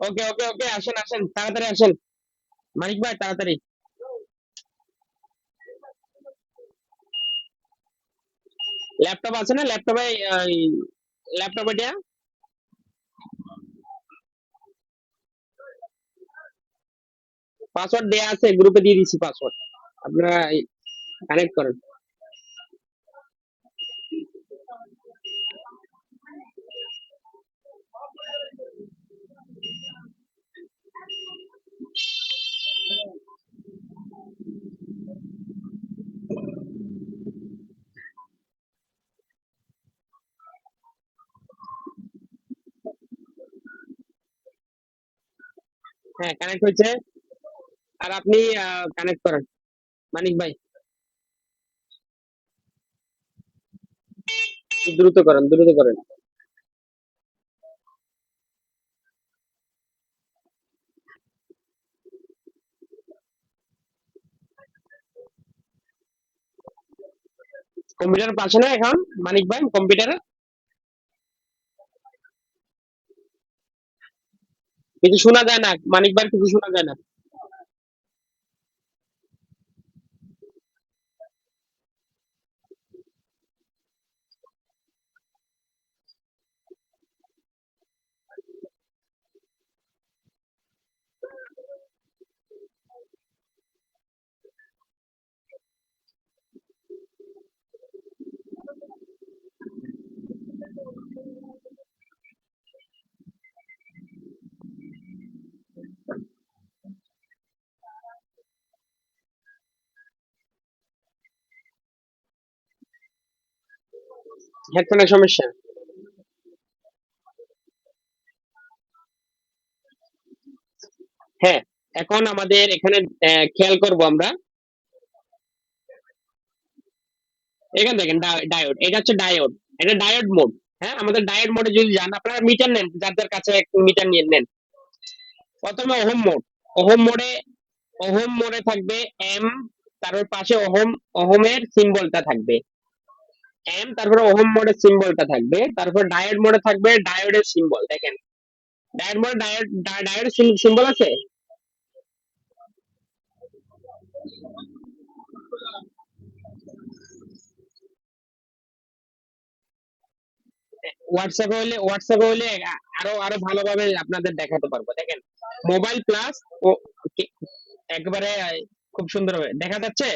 ওকে ওকে ওকে, আসেন আসেন, তাড়াতাড়ি আসেন। মানিক ভাই তাড়াতাড়ি। ল্যাপটপ আছে না? ল্যাপটপে ল্যাপটপে দেয়া পাসওয়ার্ড দেয়া আছে, গ্রুপে দিয়ে দিচ্ছি পাসওয়ার্ড, আপনারা কানেক্ট করেন। হ্যাঁ কানেক্ট হয়েছে। আর আপনি কানেক্ট করেন মানিক ভাই, দ্রুত করেন দ্রুত করেন। কম্পিউটার পাশে না এখন মানিক ভাই কম্পিউটারে? কিছু শোনা যায় না মানিক ভাই, কিছু শোনা যায় না। হেডফোনের সমস্যা। হ্যাঁ, এখন আমাদের এখানে খেয়াল করব আমরা। এখানে দেখেন ডায়োড, এটা হচ্ছে ডায়োড, এটা ডায়োড মোড। হ্যাঁ, আমাদের ডায়োড মোডে যদি যান, আপনারা মিটার নেন, যাদের কাছে মিটার নিয়ে নেন। প্রথমে ওহম মোড, ওহম মোডে, ওহম মোডে থাকবে এম, তারপর পাশে ওহম, ওহমের সিম্বলটা থাকবে এম, তারপরে ওহম মোডের সিম্বলটা থাকবে, তারপর ডায়োড মোডে থাকবে ডায়োডের সিম্বল। দেখেন ডায়োড মোডে ডায়োডের সিম্বল আছে। হোয়াটসঅ্যাপে হলে আরো আরো ভালোভাবে আপনাদের দেখাতে পারবো। দেখেন মোবাইল প্লাস ও একবারে খুব সুন্দর হবে দেখা যাচ্ছে।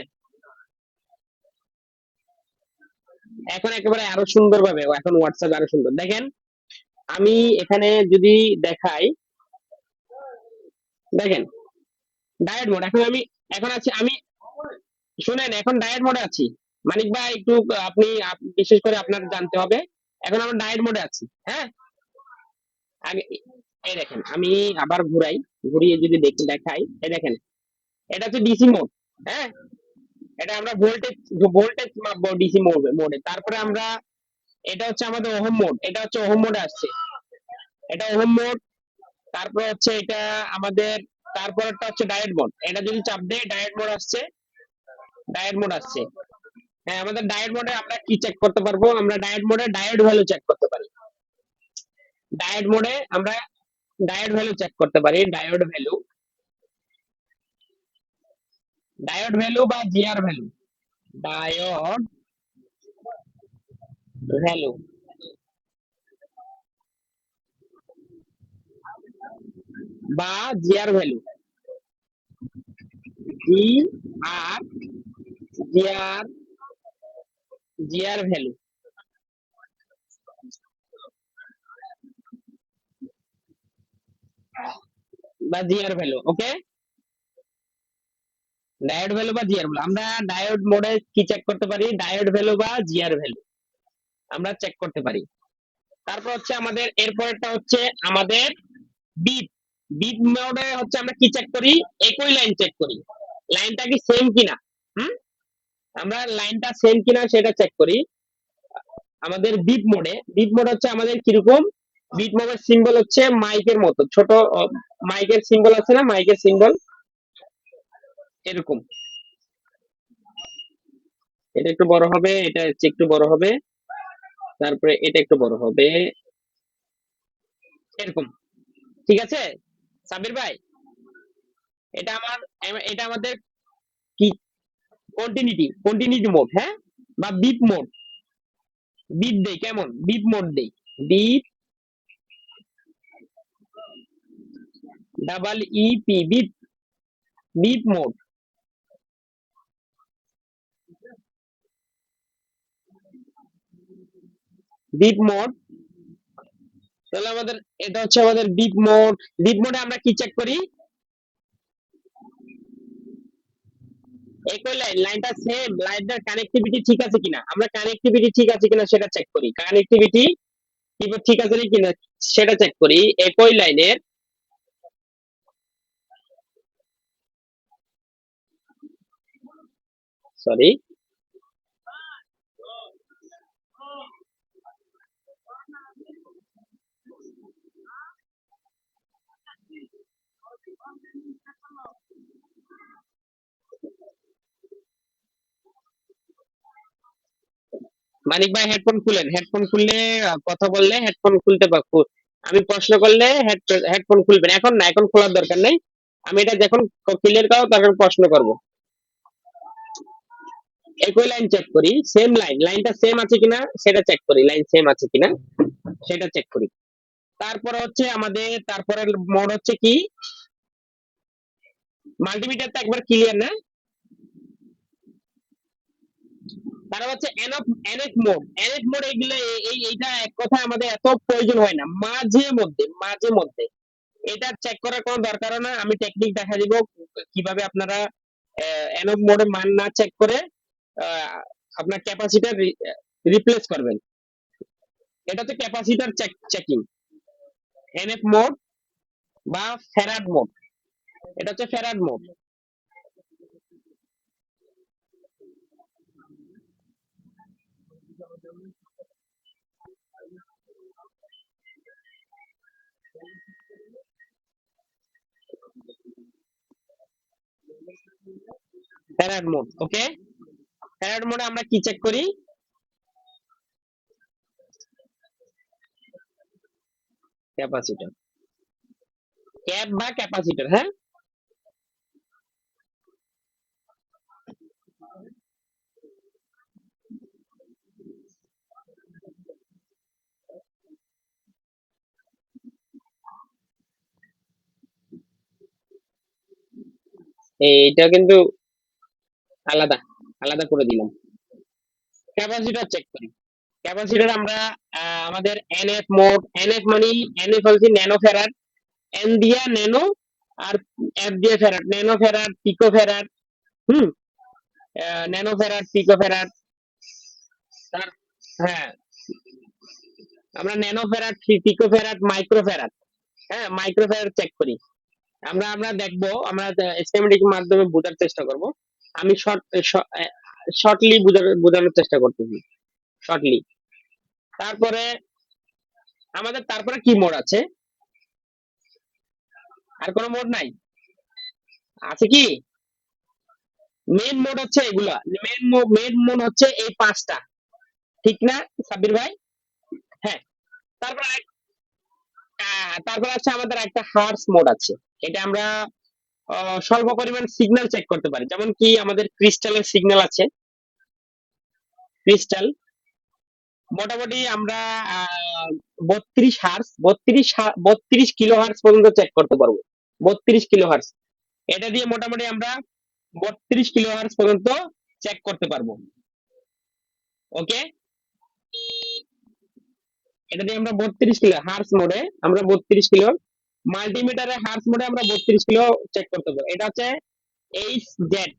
এখন একেবারে আরো সুন্দর ভাবে, এখন হোয়াটসঅ্যাপ আরো সুন্দর দেখেন। আমি এখানে যদি দেখাই, দেখেন ডায়েট মোড, এখন আমি, এখন আছি আমি, শুনেন এখন ডায়েট মোডে আছি। মানিক ভাই একটু আপনি বিশেষ করে আপনার জানতে হবে। এখন আমরা ডায়েট মোডে আছি। হ্যাঁ, আগে এই দেখেন আমি আবার ঘুরাই, ঘুরিয়ে যদি দেখাই, এই দেখেন এটা হচ্ছে ডিসি মোড। হ্যাঁ, এটা আমরা ভোল্টেজ, ভোল্টেজ মাপবো ডিসি মোডে। তারপরে আমরা, এটা হচ্ছে আমাদের ওহম মোড, এটা হচ্ছে ওহম মোডে আসছে, এটা ওহম মোড। তারপর হচ্ছে এটা আমাদের, তারপরটা হচ্ছে ডায়েট মোড, এটা যদি চাপ দেয় ডায়েট মোড আসছে, ডায়েট মোড আসছে। হ্যাঁ, আমাদের ডায়েট মোডে আমরা কি চেক করতে পারবো, আমরা ডায়েট মোডে ডায়েট ভ্যালু চেক করতে পারি। ডায়েট মোডে আমরা ডায়েট ভ্যালু চেক করতে পারি, ডায়োড ভ্যালু, ডায়োড ভ্যালু বা জিআর ভ্যালু, ডায়োড ভ্যালু বা জিআর ভ্যালু, জি আর, জিআর, জিআর ভ্যালু বা জিআর ভ্যালু। ওকে, ডায়োড ভ্যালু বা জিআর ভ্যালু, আমরা ডায়োড মোডে কি চেক করতে পারি, ডায়োড ভ্যালু বা জিআর ভ্যালু আমরা চেক করতে পারি। তারপর হচ্ছে আমাদের এরপরটা হচ্ছে আমাদের বিট, বিট মোডে হচ্ছে আমরা কি চেক করি, একই লাইন চেক করি, লাইনটা কি সেম কিনা। হুম, আমরা লাইনটা সেম কিনা সেটা চেক করি আমাদের বিট মোডে। বিট মোড হচ্ছে আমাদের কিরকম, বিট মোডের সিম্বল হচ্ছে মাইকের মতো ছোট, মাইকের সিম্বল আছে না, মাইকের সিম্বল এরকম। এটা একটু বড় হবে, এটা হচ্ছে একটু বড় হবে, তারপরে এটা একটু বড় হবে, এরকম। ঠিক আছে সাবির ভাই, এটা আমার এটা আমাদের কি কন্টিনিউটি মোড, হ্যাঁ, বা বিপ মোড। বিপ দেই কেমন, বিপ মোড দেই, beep, double E P, beep, beep mode, beep mode. তাহলে আমাদের এটা হচ্ছে আমাদের বিপ মোড। বিপ মোডে আমরা কি চেক করি, একই লাইন, লাইনটা সেম, লাইনটার কানেক্টিভিটি ঠিক আছে কিনা, আমরা কানেক্টিভিটি ঠিক আছে কিনা সেটা চেক করি, কানেক্টিভিটি ঠিক আছে কিনা সেটা চেক করি একই লাইনের। সরি, মানিক ভাই হেডফোন খুলেন, হেডফোন খুললে কথা বললে হেডফোন খুলতে আমি প্রশ্ন করলে হেডফোন খুলবেন, এখন না, এখন খোলার দরকার নেই। আমি এটা যখন ক্লিয়ার করবো তখন প্রশ্ন করব। একই লাইন চেক করি, সেম লাইন, লাইনটা সেম আছে কিনা সেটা চেক করি, লাইন সেম আছে কিনা সেটা চেক করি। তারপরে হচ্ছে আমাদের তারপরের মোড হচ্ছে কি, মাল্টিমিটারটা একবার ক্লিয়ার না, তারা হচ্ছে এনএফ মোড, এনএফ মোড, এগুলো এইটা এক কথা আমাদের এত প্রয়োজন হয় না, মাঝে মধ্যে, মাঝে মধ্যে এটা চেক করার কোনো দরকারও না। আমি টেকনিক দেখা দিব কিভাবে আপনারা এনএফ মোডে মান না চেক করে আহ, আপনার ক্যাপাসিটার রিপ্লেস করবেন। এটা হচ্ছে ক্যাপাসিটার চেকিং, এনএফ মোড বা ফ্যারাড মোড, এটা হচ্ছে ফ্যারাড মোড। ফ্যারাড মোড, ওকে। ফ্যারাড মোডে আমরা কি চেক করি, ক্যাপাসিটর, ক্যাপ বা ক্যাপাসিটর, হ্যাঁ। এইটা কিন্তু আলাদা, আলাদা করে দিলাম। ক্যাপাসিটর চেক করি, ক্যাপাসিটর আমরা আমাদের এনএফ মোড, এনএফ মানে এনএফ হচ্ছে ন্যানো ফ্যারাড, এন দিয়া ন্যানো, আর এফ দিয়ে ফ্যারাড, ন্যানো ফ্যারাড, পিকো ফ্যারাড, হুম, ন্যানো ফ্যারাড, পিকো ফ্যারাড, তার, হ্যাঁ, আমরা ন্যানো ফ্যারাড, পিকো ফ্যারাড, মাইক্রো ফ্যারাড, হ্যাঁ, মাইক্রো ফ্যারাড চেক করি। আমরা আমরা দেখবো, আমরা স্কেমেটিক মাধ্যমে বোঝার চেষ্টা করব। আমি শর্টলি বোঝানোর চেষ্টা করতেছি, শর্টলি। তারপরে আমাদের তারপরে কি মোড আছে, আর কোনো মোড নাই, আছে কি, মেন মোড হচ্ছে এগুলা, মেন মোড হচ্ছে এই পাঁচটা, ঠিক না সাব্বির ভাই? হ্যাঁ। তারপর তারপর আছে আমাদের একটা হার্স মোড আছে, এটা আমরা স্বল্প পরিমাণ সিগন্যাল চেক করতে পারি, যেমন কি আমাদের ক্রিস্টালের সিগন্যাল আছে, ক্রিস্টাল মোটামুটি আমরা 32 হার্স, 32 কিলো হার্স পর্যন্ত চেক করতে পারবো, 32 কিলো হার্স, এটা দিয়ে মোটামুটি আমরা 32 কিলো হার্স পর্যন্ত চেক করতে পারবো, ওকে। এটা দিয়ে আমরা 32 কিলো হার্স মোডে, আমরা 32 কিলো, মাল্টিমিটারে হার্স মোডে আমরা 32 কিলো চেক করতে পারবো। এটা হচ্ছে এইচ জেড,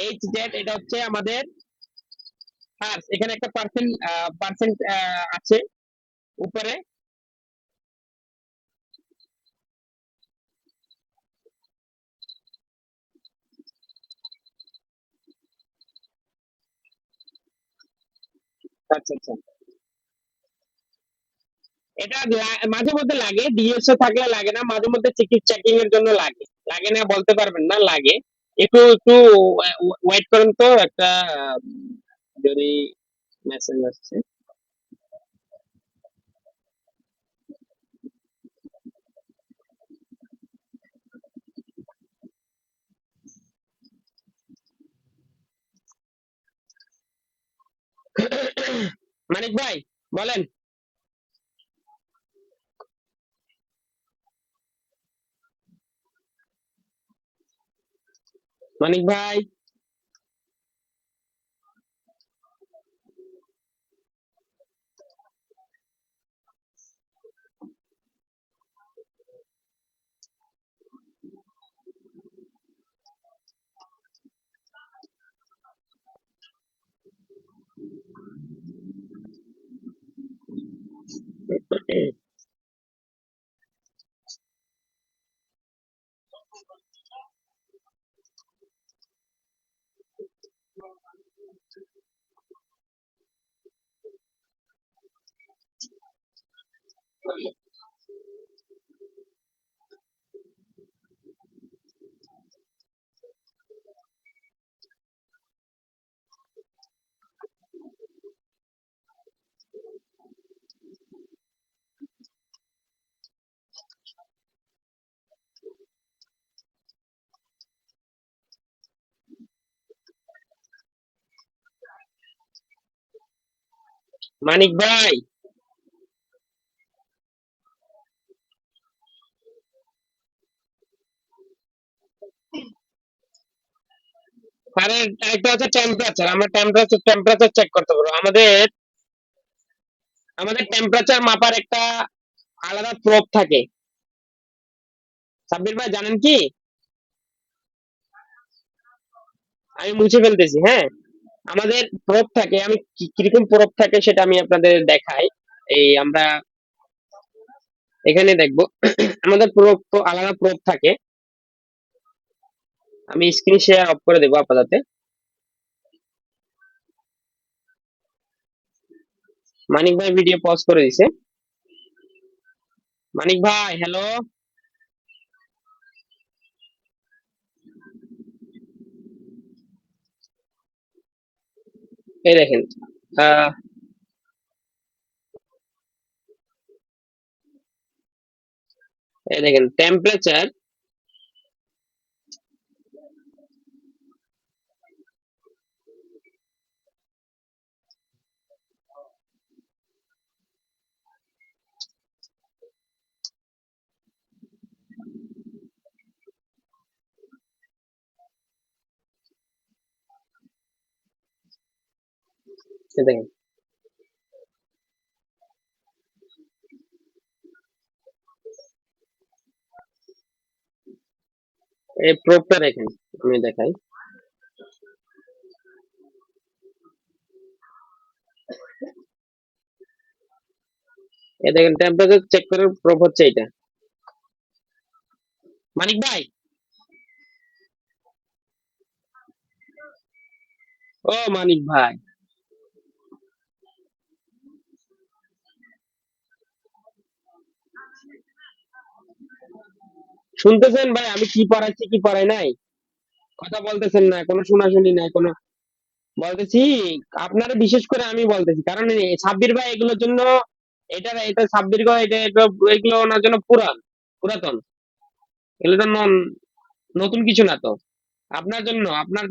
এইচ জেড, এটা হচ্ছে আমাদের হার্স, এখানে একটা পার্সেন্ট পার্সেন্ট আছে উপরে। আচ্ছা আচ্ছা, এটা মাঝে মধ্যে লাগে, ডিএসও থাকলে লাগে না, মাঝে মধ্যে চেকিং এর জন্য লাগে, লাগে না বলতে পারবেন না, লাগে। একটু একটু ওয়েট করেন তো, একটা যদি মেসেজ আসছে। মানিক ভাই বলেন। মানিক ভাই, মানিক ভাই, আরেকটা হচ্ছে টেম্পারেচার। আমরা টেম্পারেচার চেক করতে পারবো। আমাদের আমাদের টেম্পারেচার মাপার একটা আলাদা প্রোব থাকে। সাব্বির ভাই জানেন কি? আমি মুছে ফেলতেছি, হ্যাঁ। আমাদের প্রোব থাকে, আমি কিরকম প্রোব থাকে সেটা আমি আপনাদের দেখাই। এই আমরা এখানে দেখবো। আমাদের প্রোব তো আলাদা প্রোব থাকে। আমি স্ক্রিন শেয়ার অফ করে দেবো আপাতত। মানিক ভাই ভিডিও পজ করে দিছে। মানিক ভাই হ্যালো। এই দেখেন, আহ এই দেখেন টেম্পারেচার। দেখেন এই প্রোবটা দেখেন, আমি দেখাই। এই দেখেন টেম্পারেচার চেক করার প্রোব হচ্ছে এটা। মানিক ভাই, ও মানিক ভাই, শুনতেছেন ভাই? আমি কি পড়াচ্ছি কি পড়াই নাই? কথা বলতেছেন না, কোনো শোনাশুনি নাই কোনো। বলতেছি, আপনারা বিশেষ করে আমি বলতেছি, কারণ এই সাব্বির ভাই এগুলোর জন্য, এটা সাব্বির ভাই এগুলো ওনার জন্য পুরাতন। এগুলো তো নতুন কিছু না তো। আপনার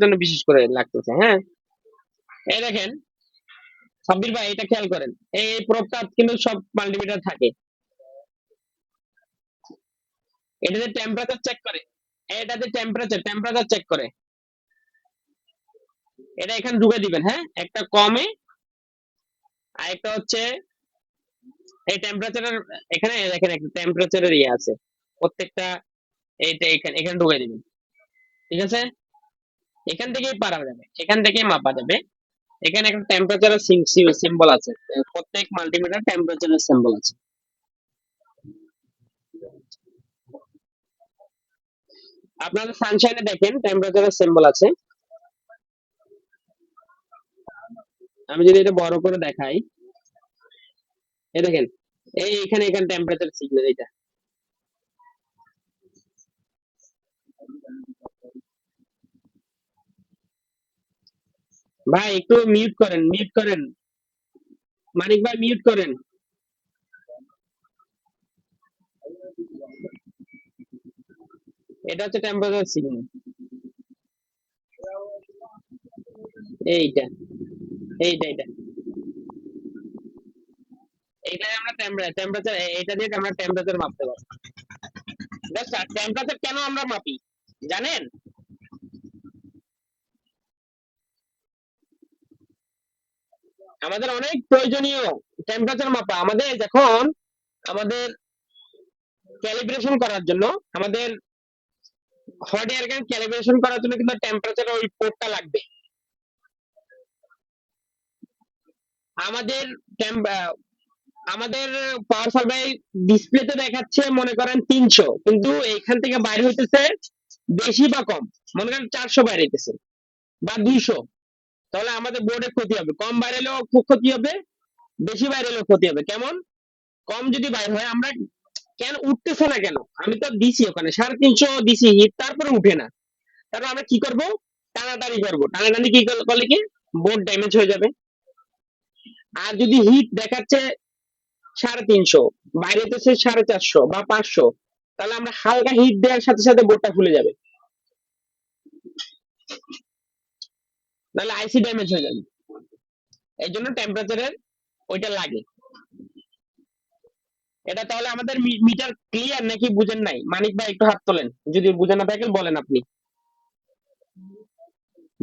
জন্য বিশেষ করে লাগতেছে, হ্যাঁ। এই দেখেন সাব্বির ভাই, এটা খেয়াল করেন। এই প্রোবটা কিন্তু সব মাল্টিমিটার থাকে। এটাতে টেম্পারেচার চেক করে। এটাতে টেম্পারেচার চেক করে। এটা এখানে ঢুকে দিবেন, হ্যাঁ। একটা কমে, আর একটা হচ্ছে এই টেম্পারেচারের। এখানে দেখেন একটা টেম্পারেচারের ইয়ে আছে প্রত্যেকটা। এইটা এখানে এখানে ঢুকে দিবেন, ঠিক আছে। এখান থেকেই পারা যাবে, এখান থেকেই মাপা যাবে। এখানে একটা টেম্পারেচারের সিম্বল আছে। প্রত্যেক মাল্টিমিটার টেম্পারেচারের সিম্বল আছে। আপনাদের সানশাইনে দেখেন টেম্পারেচারের সিম্বল আছে। আমি যদি এটা বড় করে দেখাই, এই দেখেন, এখানে টেম্পারেচার সিগন্যাল এটা। ভাই একটু মিউট করেন। মানিক ভাই মিউট করেন। এটা হচ্ছে টেম্পারেচার সিগন্যাল। এইটা এইটা এইটা এটাই আমরা টেম্পারেচার, এটা দিয়ে আমরা টেম্পারেচার মাপতে পারবো। জাস্ট টেম্পারেচার কেন আমরা মাপি জানেন? আমাদের অনেক প্রয়োজনীয় টেম্পারেচার মাপা। আমাদের যখন আমাদের ক্যালিব্রেশন করার জন্য, আমাদের হট এয়ার গান ক্যালিব্রেশন করার জন্য কিন্তু টেম্পারেচার ওই পোর্টটা লাগবে। আমাদের আমাদের পাওয়ার সাপ্লাই ডিসপ্লেতে দেখাচ্ছে মনে করেন 300, কিন্তু এইখান থেকে বাইরে হইতেছে বেশি বা কম, মনে করেন 400 বাইরে হইতেছে বা 200, তাহলে আমাদের বোর্ডে ক্ষতি হবে। কম বাইরে হলেও খুব ক্ষতি হবে, বেশি বাইরে হলেও ক্ষতি হবে। কেমন? কম যদি বাইর হয় আমরা, কেন উঠতেছে না কেন? আমি তো দিছি ওখানে 350 দিছি হিট, তারপরে উঠে না। তারপর আমরা কি করব? টানাটানি করবো। টানাটানি কি করলে কি বোর্ড ড্যামেজ হয়ে যাবে। আর যদি হিট দেখাচ্ছে 350, বাইরে হচ্ছে 450 বা 500, তাহলে আমরা হালকা হিট দেওয়ার সাথে সাথে বোর্ডটা খুলে যাবে, নাহলে আইসি ড্যামেজ হয়ে যাবে। এই জন্য টেম্পারেচারের ওইটা লাগে। এটা তাহলে আমাদের মিটার ক্লিয়ার নাকি বুঝেন নাই? মানিক ভাই একটু হাত তোলেন, যদি বুঝে না থাকেন বলেন। আপনি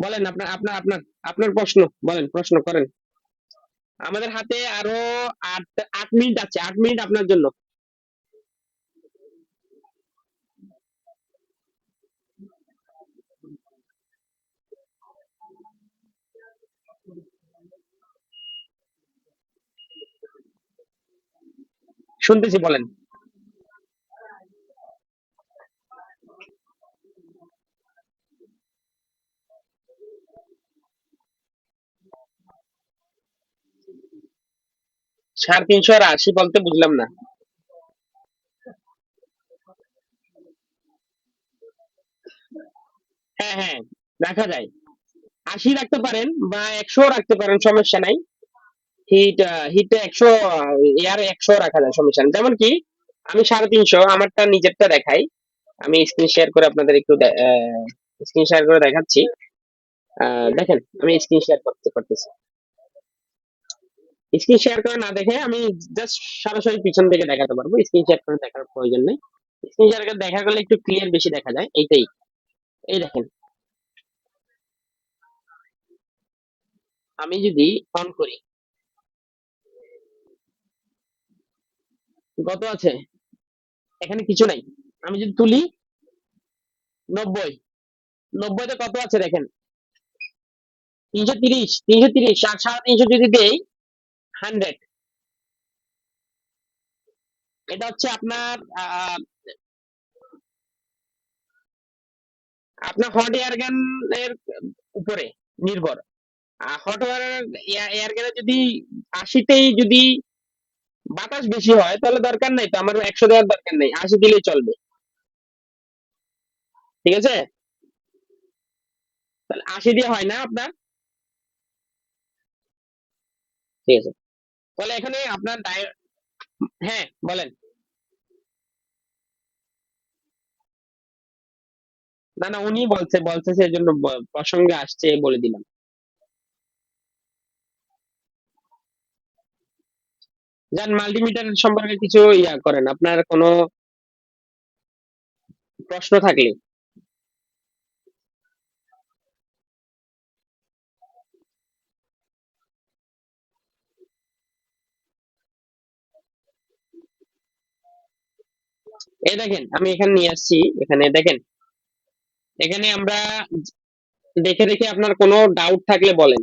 বলেন, আপনার আপনার আপনার আপনার প্রশ্ন বলেন, প্রশ্ন করেন। আমাদের হাতে আরো 8 মিনিট আছে, 8 মিনিট আপনার জন্য। শুনতেছি, বলেন। 350 আর 80 বলতে বুঝলাম না। হ্যাঁ হ্যাঁ, রাখা যায়। 80 রাখতে পারেন বা 100 রাখতে পারেন, সমস্যা নাই। হিট, হিটটা 100, এয়ার 100 রাখা যায়, সমস্যা নেই। যেমন কি আমি 350 আমারটা নিজেরটা দেখাই। আমি স্ক্রিন শেয়ার করে আপনাদের একটু স্ক্রিন শেয়ার করে দেখাচ্ছি। দেখেন, আমি স্ক্রিন শেয়ার করতে করতেছি। স্ক্রিন শেয়ার করে না দেখে আমি জাস্ট সরাসরি পিছন থেকে দেখাতে পারবো, স্ক্রিন শেয়ার করে দেখার প্রয়োজন নেই। স্ক্রিন শেয়ার করে দেখা গেলে একটু ক্লিয়ার বেশি দেখা যায়, এইটাই। এই দেখেন, আমি যদি অন করি, কত আছে? এখানে কিছু নাই। আমি যদি তুলি 90, 90তে কত আছে দেখেন? 330, 330 আর 350 যদি দেই 100, এটা হচ্ছে আপনার আপনার হট এয়ার গান এর উপরে নির্ভর। হট এয়ার গানে যদি 80তেই যদি বাতাস বেশি হয়, তাহলে দরকার নাই তো, আমার 100 দেওয়ার দরকার নেই, 80 দিলেই চলবে। ঠিক আছে? তাহলে 80 দিয়ে হয় না আপনার? ঠিক আছে, তাহলে এখানে আপনার হ্যাঁ বলেন। না না, উনি বলছে সেই জন্য প্রসঙ্গে আসছে বলে দিলাম। যান, মাল্টিমিটার সম্পর্কে কিছু করেন, আপনার কোনো প্রশ্ন থাকলে। এই দেখেন, আমি এখানে নিয়ে আসছি, এখানে দেখেন। এখানে আমরা দেখে দেখে আপনার কোনো ডাউট থাকলে বলেন।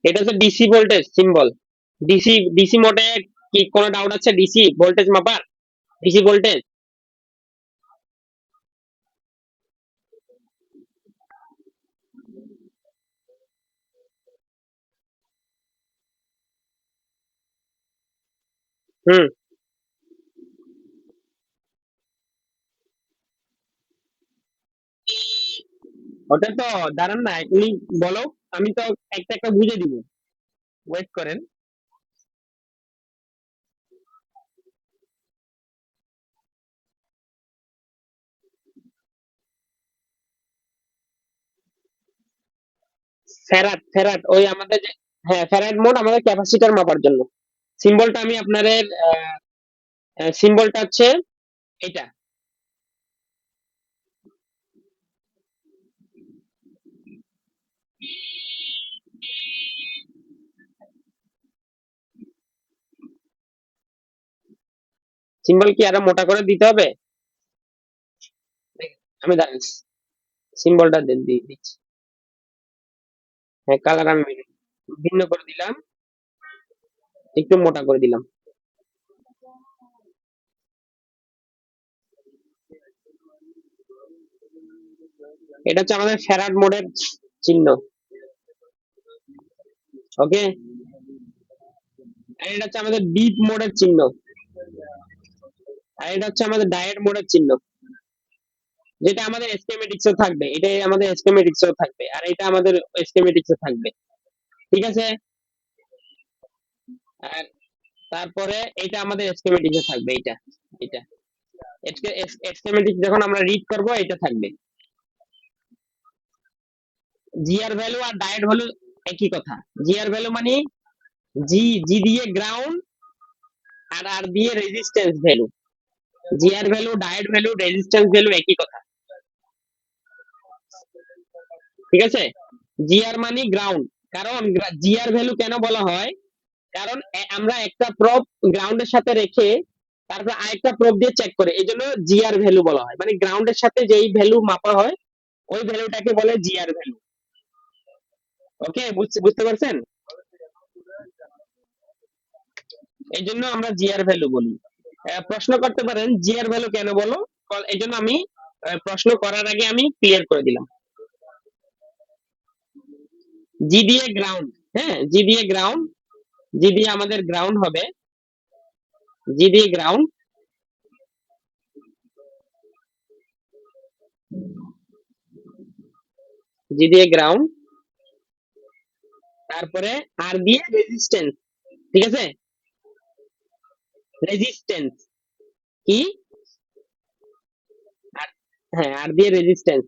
এটা হচ্ছে ডিসি ভোল্টেজ সিম্বল। ডিসি মোডে কি কোনো ডাউট আছে? ডিসি ভোল্টেজ মাপার, ডিসি ভোল্টেজ। হুম, ওটা তো দাঁড়ান না, তুমি বলো, আমি তো একটা একটা বুঝে দিব। ওয়েট করেন। ফেরাট, ফেরাট ওই আমাদের হ্যাঁ, ফ্যারাড মোড আমাদের ক্যাপাসিটর মাপার জন্য। সিম্বলটা আমি আপনাদের সিম্বলটা হচ্ছে এটা। সিম্বল কি আরো মোটা করে দিতে হবে? আমি দাঁড়ান, সিম্বলটা দিচ্ছি। হ্যাঁ, কালার আমি ভিন্ন করে দিলাম, একটু মোটা করে দিলাম। এটা হচ্ছে আমাদের ফ্যারাড মোডের চিহ্ন। ওকে, আর এটা হচ্ছে আমাদের ডিপ মোডের চিহ্ন, আর এটা হচ্ছে আমাদের ডায়েট মোডের চিহ্ন, যেটা আমাদের স্কেমেটিক্স এও থাকবে, এটাই আমাদের স্কেমেটিক্স এও থাকবে, আর এটা আমাদের স্কেমেটিক্স এ থাকবে। ঠিক আছে, আর তারপরে এটা আমাদের স্কেমেটিক্স এ থাকবে, এটা এটা স্কেমেটিক্স যখন আমরা রিড করব এটা থাকবে। জিআর ভ্যালু আর ডায়েট ভ্যালু একই কথা। জিআর ভ্যালু মানে জি দিয়ে গ্রাউন্ড, আর আর দিয়ে resistance value. GR value, diet value, resistance value একই কথা। ঠিক আছে, জিআর মানে গ্রাউন্ড। কারণ জিআর ভ্যালু কেন বলা হয়, কারণ আমরা একটা প্রব গ্রাউন্ডের সাথে রেখে তারপর আরেকটা প্রব দিয়ে চেক করে, এই জন্য জিআর ভ্যালু বলা হয়। মানে গ্রাউন্ডের সাথে যেই ভ্যালু মাপা হয় ওই ভ্যালুটাকে বলে জিআর ভ্যালু। ওকে, বুঝতে বুঝতে পারছেন? এই জন্য আমরা জিআর ভ্যালু বলি। প্রশ্ন করতে পারেন জিআর ভ্যালু কেন বলো, এই জন্য আমি প্রশ্ন করার আগে আমি ক্লিয়ার করে দিলাম। জি দিয়ে গ্রাউন্ড, হ্যাঁ, জি দিয়ে গ্রাউন্ড, জি দিয়ে আমাদের গ্রাউন্ড হবে, জি দিয়ে গ্রাউন্ড, জি দিয়ে গ্রাউন্ড, তারপরে আর দিয়ে রেজিস্ট্যান্স। ঠিক আছে, রেজিস্ট্যান্স কি, আর হ্যাঁ, আর দিয়ে রেজিস্ট্যান্স,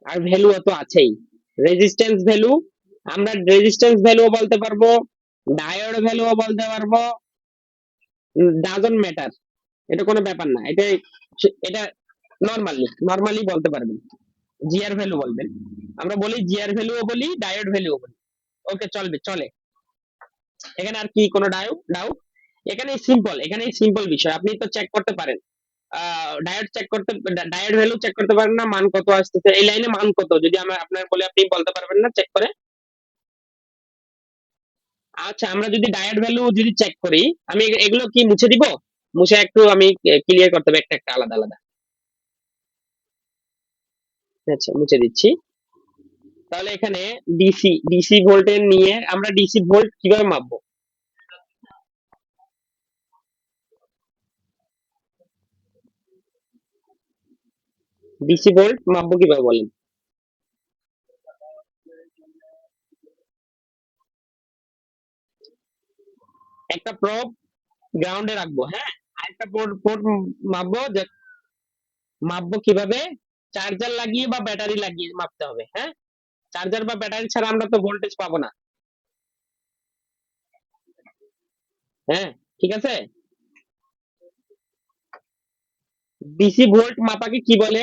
আর ভ্যালু তো আছেই। রেজিস্ট্যান্স ভ্যালু, আমরা রেজিস্ট্যান্স ভ্যালুও বলতে পারবো, ডায়োড ভ্যালুও বলতে পারবো, ডাজন্ট ম্যাটার, এটা কোনো ব্যাপার না। এটা এটা নরমালি বলতে পারবেন, জিআর ভ্যালু বলবেন। আমরা বলি জিআর ভ্যালুও বলি, ডায়োড ভ্যালুও বলি। ওকে, চলবে, চলে। এখানে আর কি কোনো ডাউট? এখানে সিম্পল, এখানে সিম্পল বিষয়, আপনি তো চেক করতে পারেন। ডায়োড চেক করতে, ডায়োড ভ্যালু চেক করতে পারেন না, মান কত আসতেছে এই লাইনে, মান কত যদি আমরা আপনার বলে আপনি বলতে পারবেন না চেক করে? আচ্ছা, আমরা যদি ডায়োড ভ্যালু যদি চেক করি, আমি এগুলো কি মুছে দিব? মুছে একটু আমি ক্লিয়ার করতে হবে একটা একটা আলাদা আলাদা। আচ্ছা, মুছে দিচ্ছি। তাহলে এখানে ডিসি ভোল্টেজ নিয়ে আমরা ডিসি ভোল্ট কিভাবে মাপবো? ডিসি ভোল্ট মাপবো কিভাবে বলেন? একটা প্রব গ্রাউন্ডে রাখবো, হ্যাঁ, আরেকটা পোর্ট পোর্ট মাপবো, যে মাপবো কিভাবে? চার্জার লাগিয়ে বা ব্যাটারি লাগিয়ে মাপতে হবে, হ্যাঁ। চার্জার বা ব্যাটারি ছাড়া আমরা তো ভোল্টেজ পাবো না। হ্যাঁ, ঠিক আছে। ডিসি ভোল্ট মাপাকে কি বলে?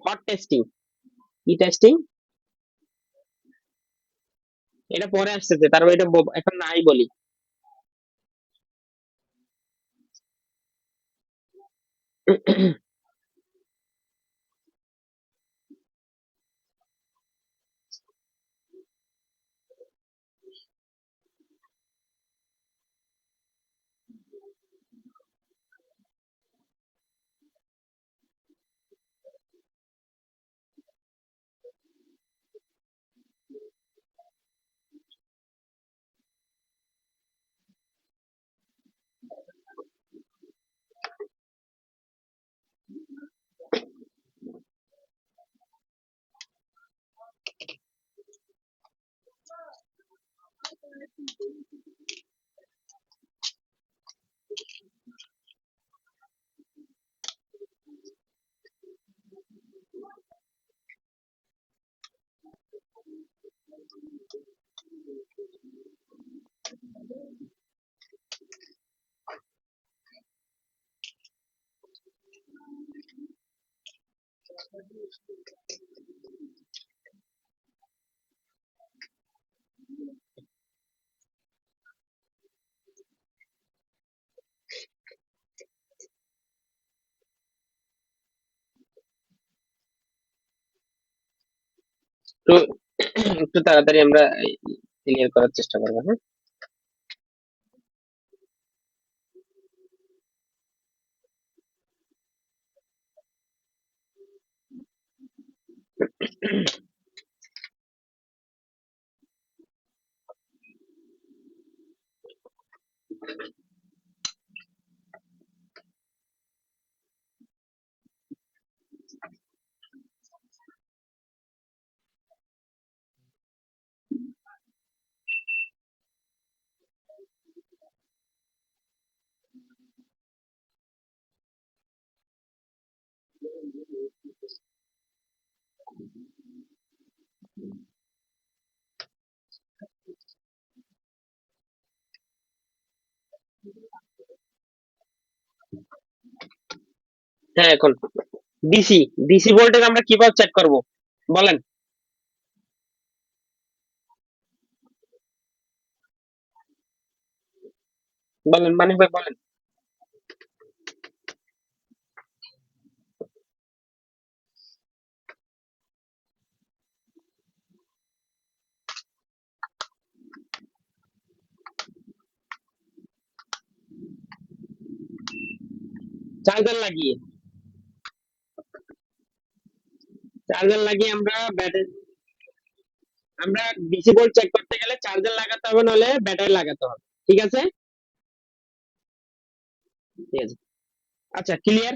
Hot testing. কি টেস্টিং? এটা পরে আসতেছে, তারপর এটা এখন নাই বলি। একটু একটু তাড়াতাড়ি আমরা ক্লিয়ার করার চেষ্টা করবো, হ্যাঁ। হ্যাঁ, এখন ডিসি ডিসি ভোল্টেজ আমরা কিভাবে চেক করব বলেন। বলেন মানিক ভাই, বলেন। চার্জার লাগিয়ে চার্জার লাগিয়ে আমরা ডিসি ভোল্ট চেক করতে গেলে চার্জার লাগাতে হবে, নাহলে ব্যাটারি লাগাতে হবে। ঠিক আছে, ঠিক আছে। আচ্ছা, ক্লিয়ার।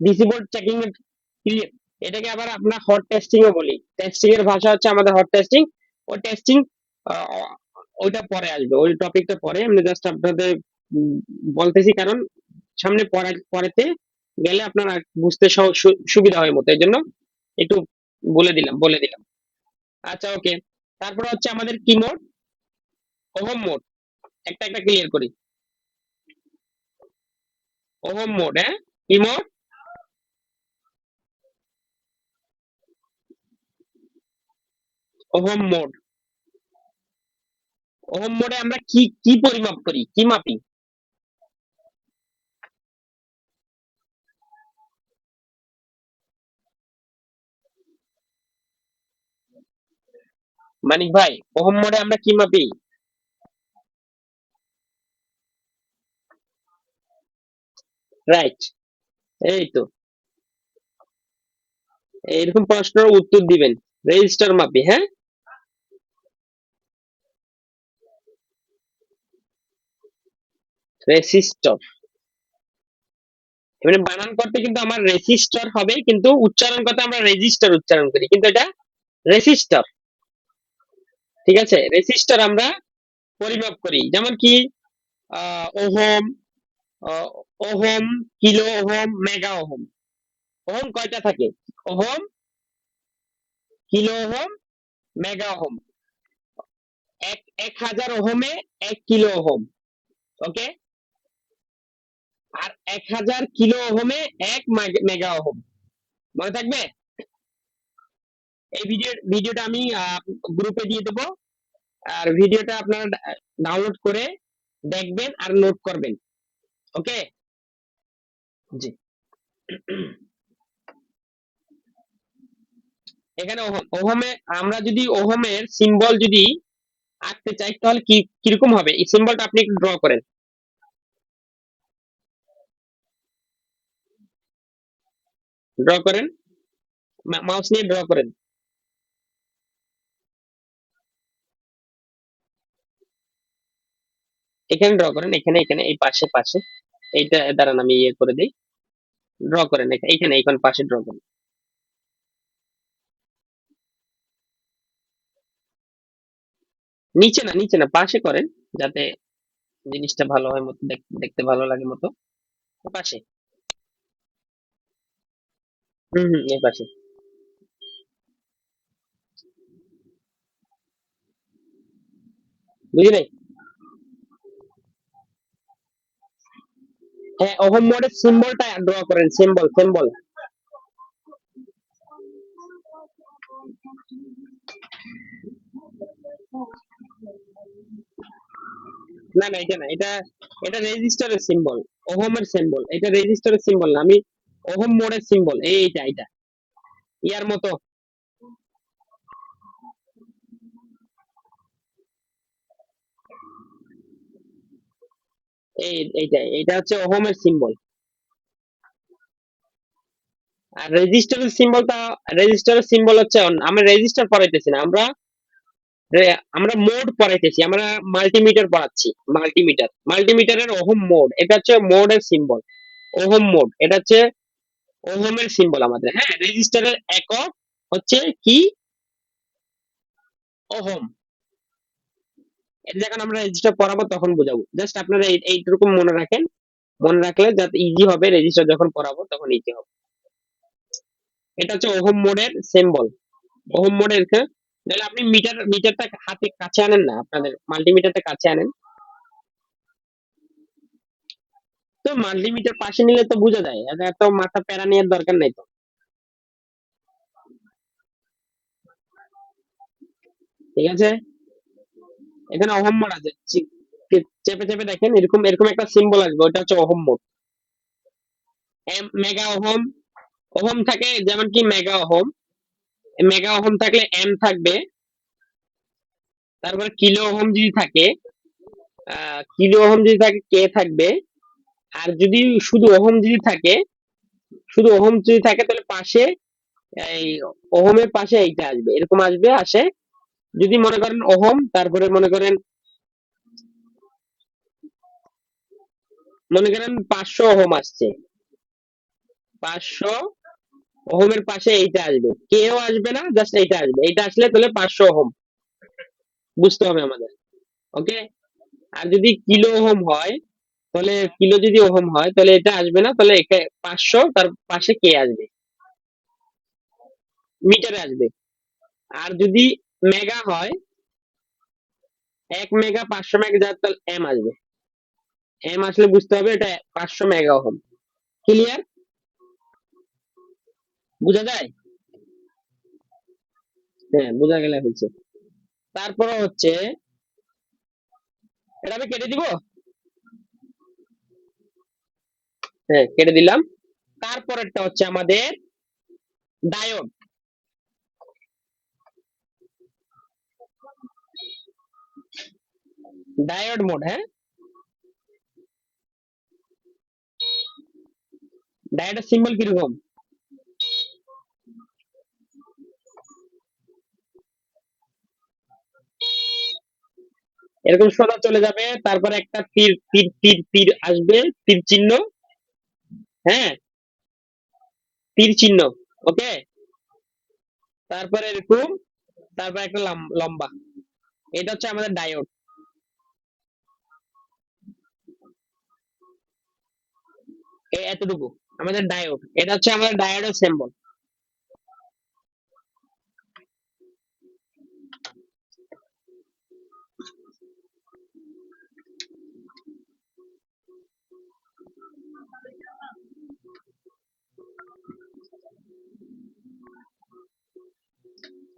ডিসি ভোল্ট চেকিং এর ক্লিয়ার। এটাকে আবার আমরা হট টেস্টিং ও বলি। টেস্টিং এর ভাষা হচ্ছে আমাদের হট টেস্টিং। ওই টেস্টিং ওইটা পরে আসবে, ওই টপিকটা পরে। আমি জাস্ট আপনাদের উম, বলতেছি, কারণ সামনে পড়াতে গেলে আপনারা বুঝতে সুবিধা হয় মতো, এই জন্য একটু বলে দিলাম। আচ্ছা, ওকে। তারপরে হচ্ছে আমাদের কি মোড, ওহম মোড। একটা একটা ক্লিয়ার করি। ওহম মোড, হ্যাঁ। কি মোড? Ohm mode. ওহম মোডে আমরা কি কি পরিমাপ করি, কি মাপি? মানিক ভাই, ওহম মোডে আমরা কি মাপি? রাইট। এই তো, এরকম প্রশ্নের উত্তর দিবেন। রেজিস্টার মাপি, হ্যাঁ। রেসিস্টর। মানে বানান করতে কিন্তু আমার রেসিস্টর হবে, কিন্তু উচ্চারণ করতে আমরা রেজিস্টার উচ্চারণ করি, কিন্তু এটা রেসিস্টর। ঠিক আছে, রেসিস্টর আমরা পরিমাপ করি, যেমন কি ওহম, আহ, ohm, kilo ohm, mega ohm. Ohm কয়টা থাকে? Ohm, kilo ohm, mega ohm. এক 1000 ওহমে 1 কিলো ওহম। ওকে। আর 1000 কিলো ওহমে 1 মেগা ওহম। মনে থাকবে? এই ভিডিওটা আমি গ্রুপে দিয়ে দেবো। আর ভিডিওটা আপনারা ডাউনলোড করে দেখবেন আর নোট করবেন। ওকে। জি। এখানে ওহমে আমরা যদি ওহমের সিম্বল যদি আঁকতে চাই, তাহলে কি কিরকম হবে? এই সিম্বলটা আপনি একটু ড্র করেন। ড্র করেন, মাউস নিয়ে ড্র করেন। এখানে ড্র করেন, এখানে এখানে এই পাশে পাশে। এইটা দাঁড়ান, আমি ইয়ে করে দিই। ড্র করেন এখানে এইখানে পাশে ড্র করেন। নিচে না, নিচে না, পাশে করেন, যাতে জিনিসটা ভালো হয় মতো, দেখতে ভালো লাগে মতো। পাশে। হুম, হুম, এই পাশে। বুঝি নাই? হ্যাঁ, ওহম মোডের সিম্বলটা ড্র করেন, সিম্বল সিম্বল। না না, এটা না, এটা এটা রেজিস্টারের সিম্বল, ওহমের সিম্বল, এটা রেজিস্টারের সিম্বল না, আমি ওহম মোডের সিম্বল, এইটা এটা ইয়ার মতো। এইটা হচ্ছে ওহমের সিম্বল। আর রেজিস্টারের সিম্বল হচ্ছে আমরা রেজিস্টার পড়াইতেছি না, আমরা মোড পড়াইতেছি, আমরা মাল্টিমিটার পড়াচ্ছি। মাল্টিমিটারের ওহম মোড, এটা হচ্ছে মোডের সিম্বল, ওহম মোড, এটা হচ্ছে ওহমের সিম্বল আমাদের। হ্যাঁ, রেজিস্টারের একক হচ্ছে কি? ওহম। এটা যখন আমরা রেজিস্টার পড়াবো তখন বোঝাবো, জাস্ট আপনারা এইটুকু মনে রাখেন, মনে রাখলে যাতে ইজি হবে, রেজিস্টার যখন পড়াবো তখন ইজি হবে। এটা হচ্ছে ওহম মোডের সিম্বল, ওহম মোডের। তাহলে আপনি মিটারটা হাতে কাছে আনেন না, আপনাদের মাল্টিমিটারটা কাছে আনেন। তো মাল্টিমিটার পাশে নিলে তো বোঝা যায়, এত মাথা প্যারা নেওয়ার দরকার নাই তো। ঠিক আছে, এখানে ওহম মোড আছে, চেপে চেপে দেখেন, এরকম এরকম একটা সিম্বল আসবে, ওটা হচ্ছে ohm mode. Mega ohm, ohm থাকে যেমন কি মেগা ওহম, মেগা ওহম থাকলে এম থাকবে, তারপরে কিলো ওহম যদি থাকে, কিলো ওহম যদি থাকে কে থাকবে। আর যদি শুধু ওহম যদি থাকে, শুধু ওহম যদি থাকে তাহলে পাশে এই ওহমের পাশে এইটা আসবে, এরকম আসবে আসে। যদি মনে করেন ওহম, তারপরে মনে করেন 500 ওহম আসছে, 500 ওহমের পাশে এইটা আসবে, কেও আসবে না, জাস্ট এইটা আসবে, এইটা আসলে তাহলে 500 ওহম বুঝতে হবে আমাদের। ওকে। আর যদি কিলো ওহম হয়, তাহলে কিলো যদি ওহম হয় তাহলে এটা আসবে না, তাহলে 500 তার পাশে কে আসবে, মিটারে আসবে। আর যদি মেগা হয়, 1 মেগা 500 মেগা যার, তাহলে এম আসবে, এম আসলে বুঝতে হবে এটা 500 মেগা ওহম। ক্লিয়ার? বোঝা যায়? হ্যাঁ, বোঝা গেলে হয়েছে। তারপরে হচ্ছে, এটা আমি কেটে দিব। হ্যাঁ, কেটে দিলাম। তারপরেরটা হচ্ছে আমাদের ডায়োড, ডায়োড মোড। হ্যাঁ, ডায়োডের সিম্বল কিরকম? এরকম সোজা চলে যাবে, তারপরে একটা তীর তীর তীর তীর আসবে, তীর চিহ্ন। হ্যাঁ, তীর চিহ্ন। ওকে। তারপরে এরকম, তারপর একটা লম্বা, এটা হচ্ছে আমাদের ডায়োড। এতটুকু আমাদের ডায়োড, এটা হচ্ছে আমাদের ডায়োডের সিম্বল।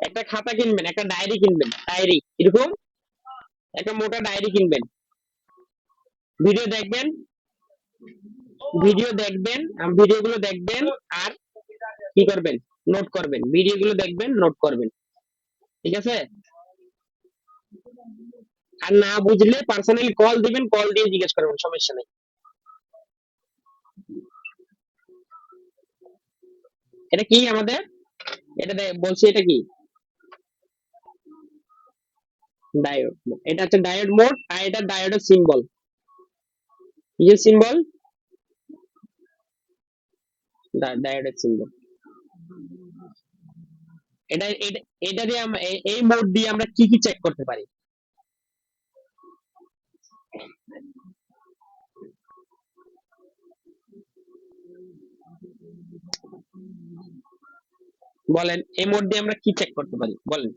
একটা খাতা কিনবেন, একটা ডায়েরি কিনবেন, ডায়েরি এরকম একটা মোটা ডায়েরি কিনবেন, ভিডিও দেখবেন, ভিডিও গুলো দেখবেন, আর কি করবেন, নোট করবেন, ভিডিও গুলো দেখবেন, নোট করবেন। ঠিক আছে? আর না বুঝলে পার্সোনালি কল দিবেন, কল দিয়ে জিজ্ঞেস করবেন, সমস্যা নেই। এটা কি আমাদের, বলছি এটা কি? ডায়োড। এটা হচ্ছে ডায়োড মোড, আর এটা ডায়োডের সিম্বল। কিসের সিম্বল? ডায়োডের সিম্বল। এটা এটা এটা দিয়ে এই মোড দিয়ে আমরা কি কি চেক করতে পারি? বলেন, এই মোড দিয়ে আমরা কি চেক করতে পারি, বলেন।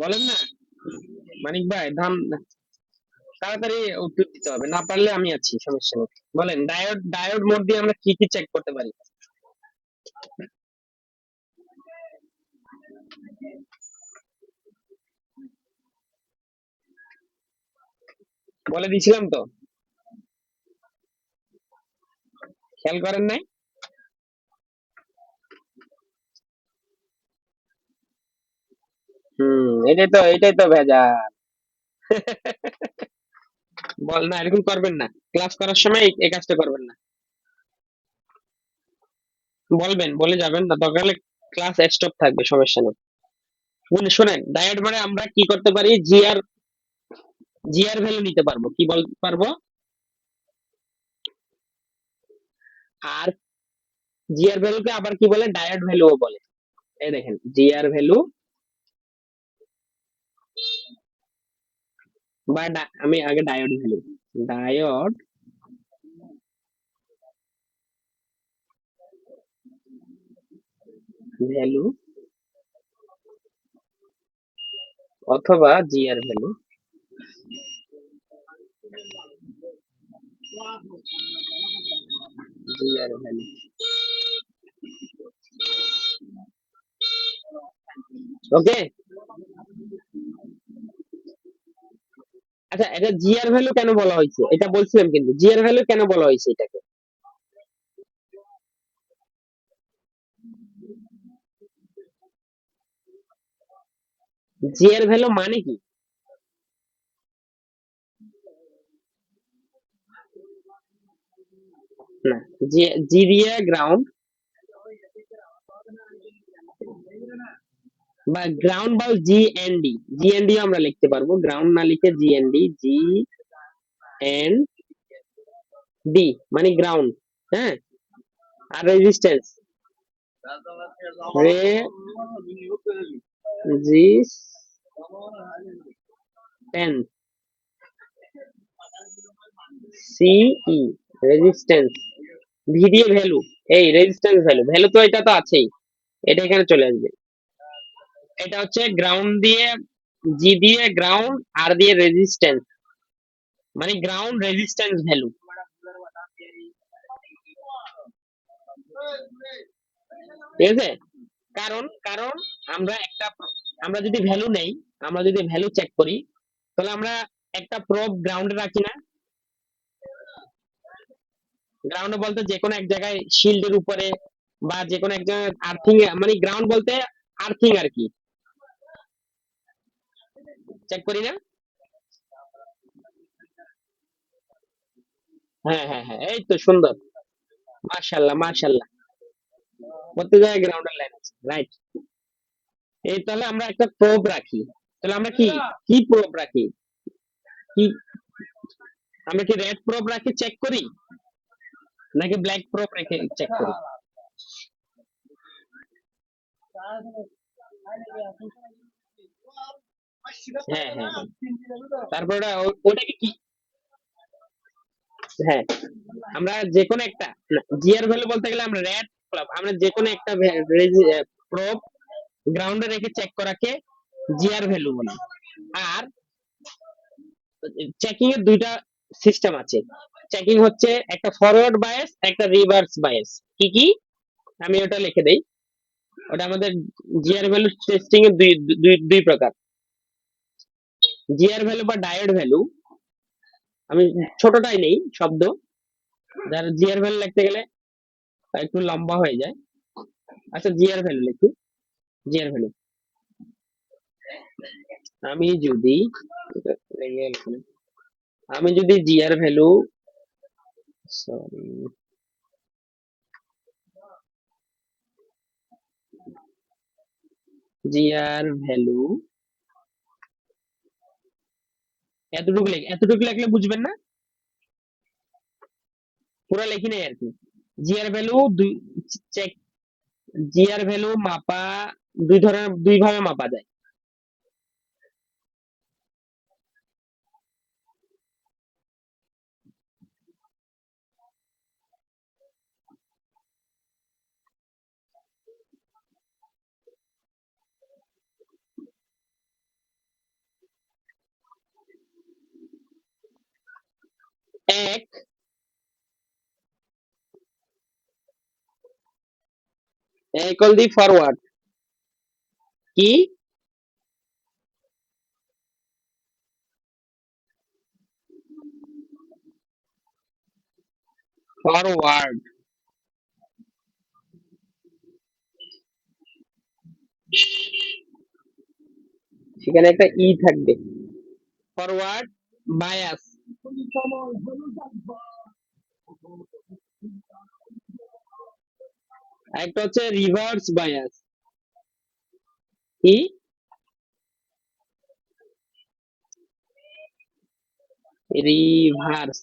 বলেন না মানিক ভাই, ধান তাড়াতাড়ি উত্তর দিতে হবে, না পারলে আমি আছি, সমস্যা নেই। বলেন, ডায়োড মোড দিয়ে আমরা কি কি চেক করতে পারি? বলে দিয়েছিলাম তো, খেয়াল করেন নাই? এটাই তো ভেজাল। বল না, এরকম করবেন না, ক্লাস করার সময় এই কাজটা করবেন না। বলবেন, বলে যাবেন না, দরকার হলে ক্লাস স্টপ থাকবে, সমস্যা নেই। শোনেন, ডায়োড মানে আমরা কি করতে পারি, জিআর ভ্যালু নিতে পারবো, কি বলতে পারবো? আর জিআর ভ্যালুকে আবার কি বলে, ডায়োড ভ্যালুও বলে। এই দেখেন, জিআর ভ্যালু বা আমি আগে ডায়োড ভ্যালু, ডায়োড ভ্যালু অথবা জিআর ভ্যালু, জিআর ভ্যালু। ওকে। আচ্ছা, এটা জিআর ভ্যালু কেন বলা হয়েছে, এটা বলছিলাম, কিন্তু জিআর ভ্যালু কেন বলা হয়েছে এটাকে? জিআর ভ্যালু মানে কি? না, জি দিয়ে গ্রাউন্ড বা গ্রাউন্ড বা জিএনডি, জিএনডি আমরা লিখতে পারবো, গ্রাউন্ড না লিখে জিএনডি, জি এন ডি মানে গ্রাউন্ড। হ্যাঁ, আর রেজিস্ট্যান্স, রেজিস্ট্যান্স, সিই, রেজিস্ট্যান্স, ভি দিয়ে ভ্যালু, এই রেজিস্ট্যান্স ভ্যালু, ভ্যালু তো এটা তো আছেই, এটা এখানে চলে আসবে। এটা হচ্ছে গ্রাউন্ড দিয়ে, জি দিয়ে গ্রাউন্ড, আর দিয়ে রেজিস্ট্যান্স, মানে গ্রাউন্ড রেজিস্ট্যান্স ভ্যালু। ঠিক আছে, কারণ কারণ আমরা আমরা যদি ভ্যালু নেই, আমরা যদি ভ্যালু চেক করি, তাহলে আমরা একটা প্রোব গ্রাউন্ডে রাখি না? গ্রাউন্ডে বলতে যে কোনো এক জায়গায় শিল্ডের উপরে, বা যে কোনো এক জায়গায় আর্থিং, মানে গ্রাউন্ড বলতে আর্থিং আর কি, চেক করি না? হ্যাঁ হ্যাঁ হ্যাঁ, এই তো সুন্দর, মাশাল্লাহ মাশাল্লাহ, প্রত্যেক জায়গায় গ্রাউন্ডের লাইন আছে, রাইট। এই তাহলে আমরা একটা প্রোব রাখি, তাহলে আমরা কি কি প্রোব রাখি, কি আমরা কি রেড প্রোব রাখি চেক করি, নাকি ব্ল্যাক প্রোব রেখে চেক করি? হ্যাঁ হ্যাঁ হ্যাঁ, তারপর ওটাকে কি, হ্যাঁ, আমরা যে কোনো একটা, জিআর ভ্যালু বলতে গেলে আমরা রেড, আমরা যে কোনো একটা প্রোব গ্রাউন্ডে রেখে চেক করাকে জিআর ভ্যালু বলি। আর চেকিং এর দুইটা সিস্টেম আছে, চেকিং হচ্ছে একটা ফরওয়ার্ড বায়াস, একটা রিভার্স বায়াস। কি কি, আমি ওটা লিখে দেই, ওটা আমাদের জিআর ভ্যালু টেস্টিং এর দুই দুই দুই প্রকার। জিআর ভ্যালু বা ডায়োড ভ্যালু, আমি ছোটটাই নেই শব্দ, যার জিআর ভ্যালু লিখতে গেলে একটু লম্বা হয়ে যায়। আচ্ছা, জিআর ভ্যালু লিখি, জিআর ভ্যালু, আমি যদি আমি যদি GR value, sorry, GR value এতটুকু লিখলে বুঝবেন না, পুরো লিখি নাই আর কি। জিআর ভ্যালু দুই চেক, জি আর ভ্যালু মাপা দুই ভাবে মাপা যায়। এক ইকুয়াল দি ফরওয়ার্ড কি ফরওয়ার্ড, সেখানে একটা ই থাকবে, ফরওয়ার্ড বায়াস। একটা হচ্ছে রিভার্স বায়াস। কি রিভার্স,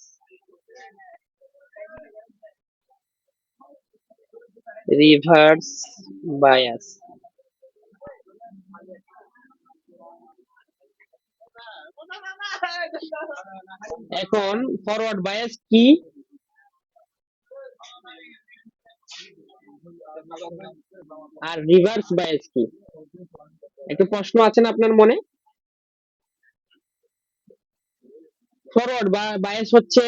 রিভার্স বায়াস। এখন ফরওয়ার্ড বায়াস কি আর রিভার্স বায়াস কি, একটু প্রশ্ন আছে না আপনার মনে? ফরওয়ার্ড বায়াস হচ্ছে,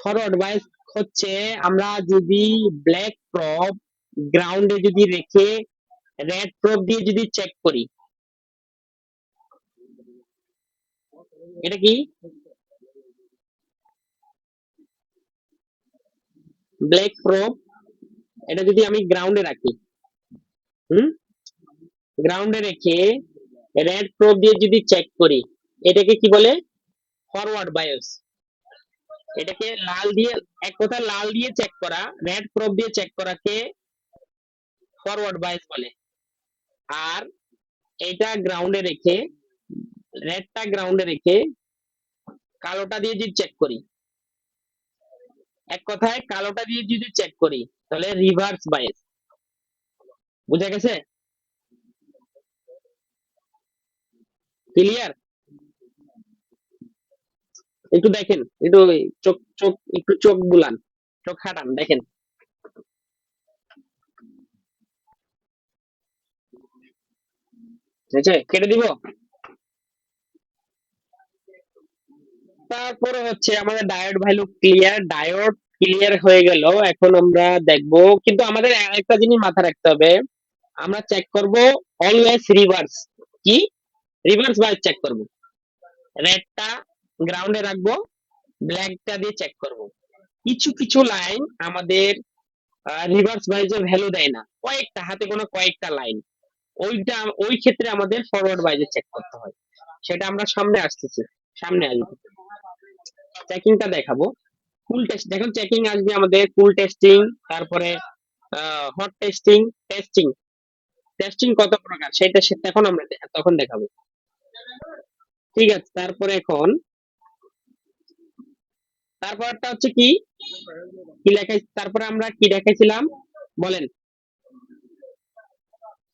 ফরওয়ার্ড বায়াস হচ্ছে আমরা যদি ব্ল্যাক প্রপ গ্রাউন্ডে যদি রেখে রেড প্রপ দিয়ে যদি চেক করি, এটা কি ব্ল্যাক প্রপ, এটা যদি আমি গ্রাউন্ডে রাখি, হুম, গ্রাউন্ডে রেখে রেড প্রপ দিয়ে যদি চেক করি, এটাকে কি বলে? Forward bias. এটাকে লাল দিয়ে, এক কথা লাল দিয়ে চেক করা, রেড প্রপ দিয়ে চেক করাকে ফরওয়ার্ড বায়াস বলে। আর এটা গ্রাউন্ডে রেখে, রেডটা গ্রাউন্ডে রেখে কালোটা দিয়ে যদি চেক করি, এক কথায় কালোটা দিয়ে যদি চেক করি, তাহলে রিভার্স বায়াস। বুঝা গেছে? ক্লিয়ার? একটু দেখেন, একটু চোখ চোখ একটু চোখ বুলান, চোখ খাটান, দেখেন। ঠিক আছে, কেটে দিব। তারপরে হচ্ছে আমাদের diode value clear, diode clear হয়ে গেল। এখন আমরা দেখব, কিন্তু আমাদের একটা জিনিস মাথায় রাখতে হবে, আমরা চেক করব অলওয়েজ রিভার্স। কি রিভার্স বায়াস চেক করব, রেডটা গ্রাউন্ডে রাখবো, ব্ল্যাকটা দিয়ে চেক করব। কিছু কিছু লাইন আমাদের রিভার্স বায়াসের ভ্যালু দেয় না, কয়েকটা হাতে গোনা কয়েকটা লাইন, ওইটা ওই ক্ষেত্রে আমাদের ফরওয়ার্ড বায়াসে চেক করতে হয়। সেটা আমরা সামনে আসতেছি, সামনে আসবো, চেকিংটা দেখাবো। ফুল টেস্ট, দেখুন চেকিং আসবে আমাদের, ফুল টেস্টিং, তারপরে হট টেস্টিং, টেস্টিং, টেস্টিং কত প্রকার সেটা তখন আমরা তখন দেখাবো। ঠিক আছে, তারপরে এখন তারপরটা হচ্ছে কি, কি লেখাই, তারপরে আমরা কি দেখাইছিলাম বলেন?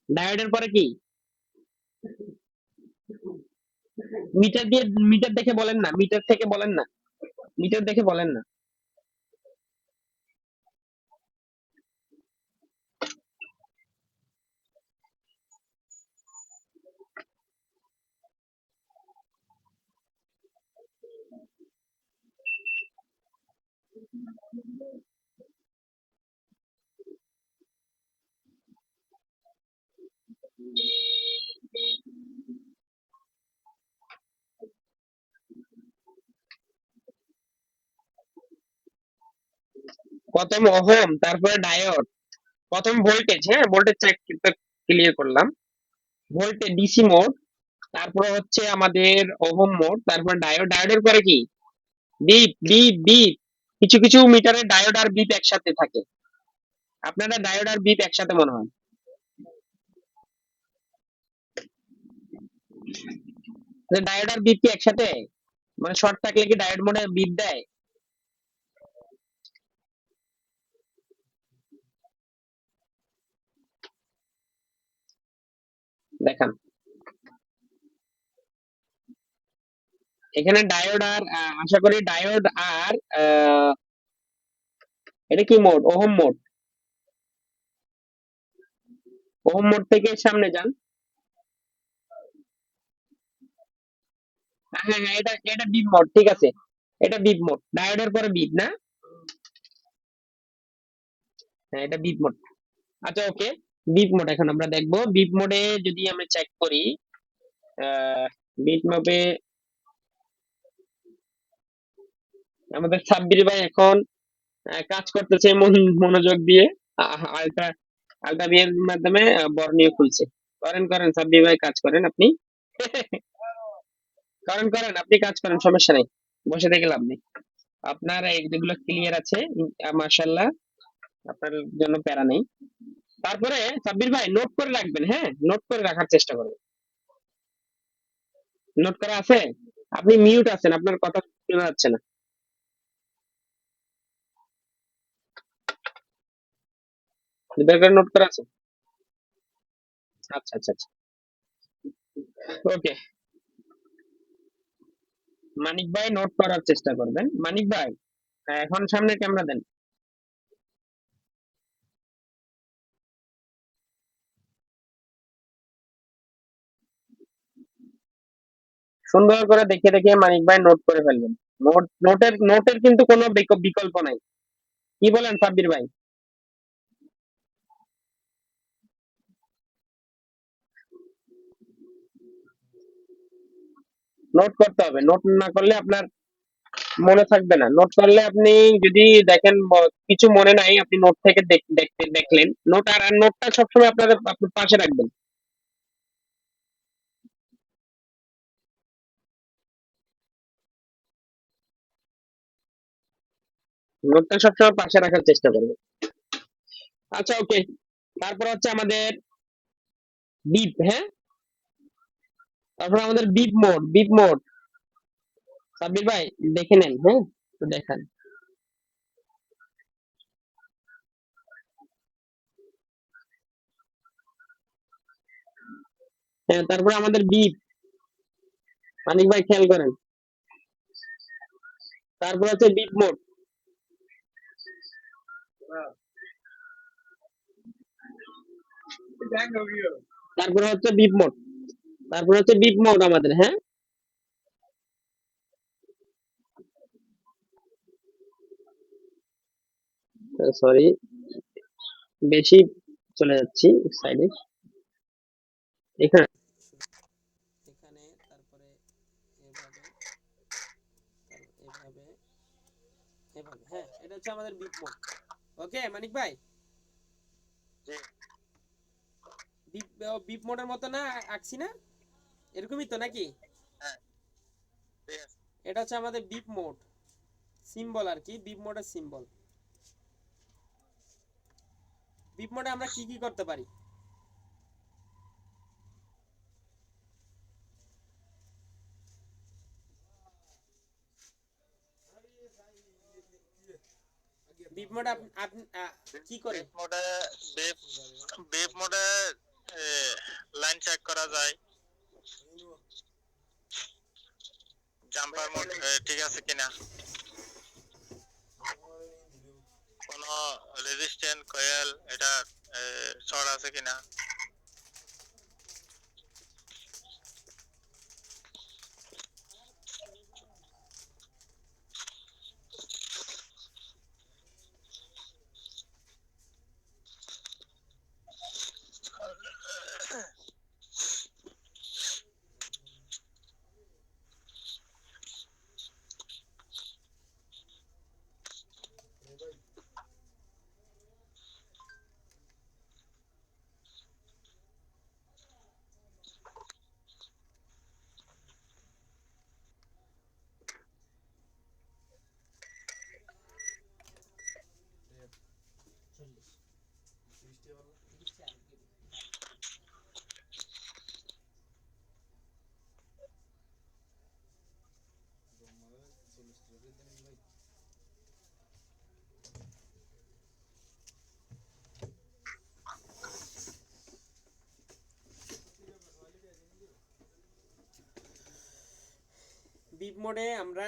ডায়োডের পরে কি, মিটার দিয়ে, মিটার দেখে বলেন না, মিটার থেকে বলেন না, মিটার দেখে বলেন না। প্রথম ওহম, তারপরে ডায়োড, প্রথম ভোল্টেজ, হ্যাঁ ভোল্টেজ চেক ক্লিয়ার করলাম, ভোল্টেজ ডিসি মোড, তারপরে হচ্ছে আমাদের ওহম মোড, তারপর ডায়োড, ডায়োডের পরে কি বিপ বিপ বিপ, কিছু কিছু মিটারে ডায়োড আর বিপ একসাথে থাকে, আপনারা ডায়োড আর বিপ একসাথে মনে হয়, ডায়োড আর বিপ কি একসাথে, মানে শর্ট থাকলে কি ডায়োড মোডে বিপ দেয়? দেখান। এখানে ডায়োড আর আশা করি ডায়োড আর এটা কি mode? Ohm mode. Ohm mode থেকে সামনে যান। হ্যাঁ হ্যাঁ, এটা এটা বিপ মোড, ঠিক আছে। এটা বিপ মোড, ডায়োডের পরে বিপ না? হ্যাঁ, এটা বিপ মোড। আচ্ছা ওকে, বিপ মোড এখন আমরা দেখবো। বিপ মোডে যদি আমরা চেক করি, বিপ মোডে আমাদের সাব্বির ভাই এখন কাজ করতেছে মনোযোগ দিয়ে। আলট্রা আলট্রা বিয়ের মাধ্যমে বর্ণীয় খুলছে। করেন করেন সাব্বির ভাই, কাজ করেন আপনি। করেন করেন, আপনি কাজ করেন, সমস্যা নেই। বসে থেকে লাভ নেই। আপনার এগুলো ক্লিয়ার আছে, মাশাল্লাহ। আপনার জন্য প্যারা নেই। তারপরে সাব্বির ভাই নোট করে রাখবেন, হ্যাঁ, নোট করে রাখার চেষ্টা করবেন। নোট করা আছে? আপনি মিউট আছেন, আপনার কথা শোনা যাচ্ছে না। দরকার নোট করা আছে? আচ্ছা আচ্ছা আচ্ছা, ওকে। মানিক ভাই নোট করার চেষ্টা করবেন। মানিক ভাই, এখন সামনে ক্যামেরা দেন। সুন্দর করে দেখে দেখে মানিক ভাই নোট করে ফেলবেন। নোটের নোটের কিন্তু কোনো বিকল্প নাই। কি বলেন সাব্বির ভাই? নোট করতে হবে, নোট না করলে আপনার মনে থাকবে না। নোট করলে আপনি যদি দেখেন কিছু মনে নাই, আপনি নোট থেকে দেখতে দেখলেন নোট, আর নোটটা সবসময় আপনার পাশে রাখবেন। নোটটা সবসময় পাশে রাখার চেষ্টা করবেন। আচ্ছা ওকে, তারপর হচ্ছে আমাদের বিপ, হ্যাঁ, তারপর আমাদের বিপ মোড সাব্বির ভাই দেখে নেন, হ্যাঁ, একটু দেখান। হ্যাঁ, তারপর আমাদের বিপ, মানিক ভাই খেয়াল করেন। তারপর হচ্ছে বিপ মোড, তারপর হচ্ছে বিপ মোড, তারপর হচ্ছে বিপ মোড আমাদের, হ্যাঁ। সরি, বেশি চলে যাচ্ছি সাইডে। এখানে এখানে তারপরে এভাবে, এভাবে, এভাবে, হ্যাঁ, এটা হচ্ছে আমাদের বিপ মোড। ওকে মানিক ভাই, বিপ বিপ মোডের মতো না আঁকছি না? এরকমই তো নাকি? এটা হচ্ছে আমাদের বিপ মোড সিম্বল আর কি, বিপ মোডের সিম্বল। বিপ মোডে আমরা কি কি করতে পারি? বিপ মোডে আপনি কি করে? বেপ বেপ মোডে লাইন চেক করা যায়, জাম্পার মোড ঠিক আছে কিনা, কোন রেজিস্ট্যান্ট কয়েল এটা শর্ট আছে কিনা। বিপ মোডে আমরা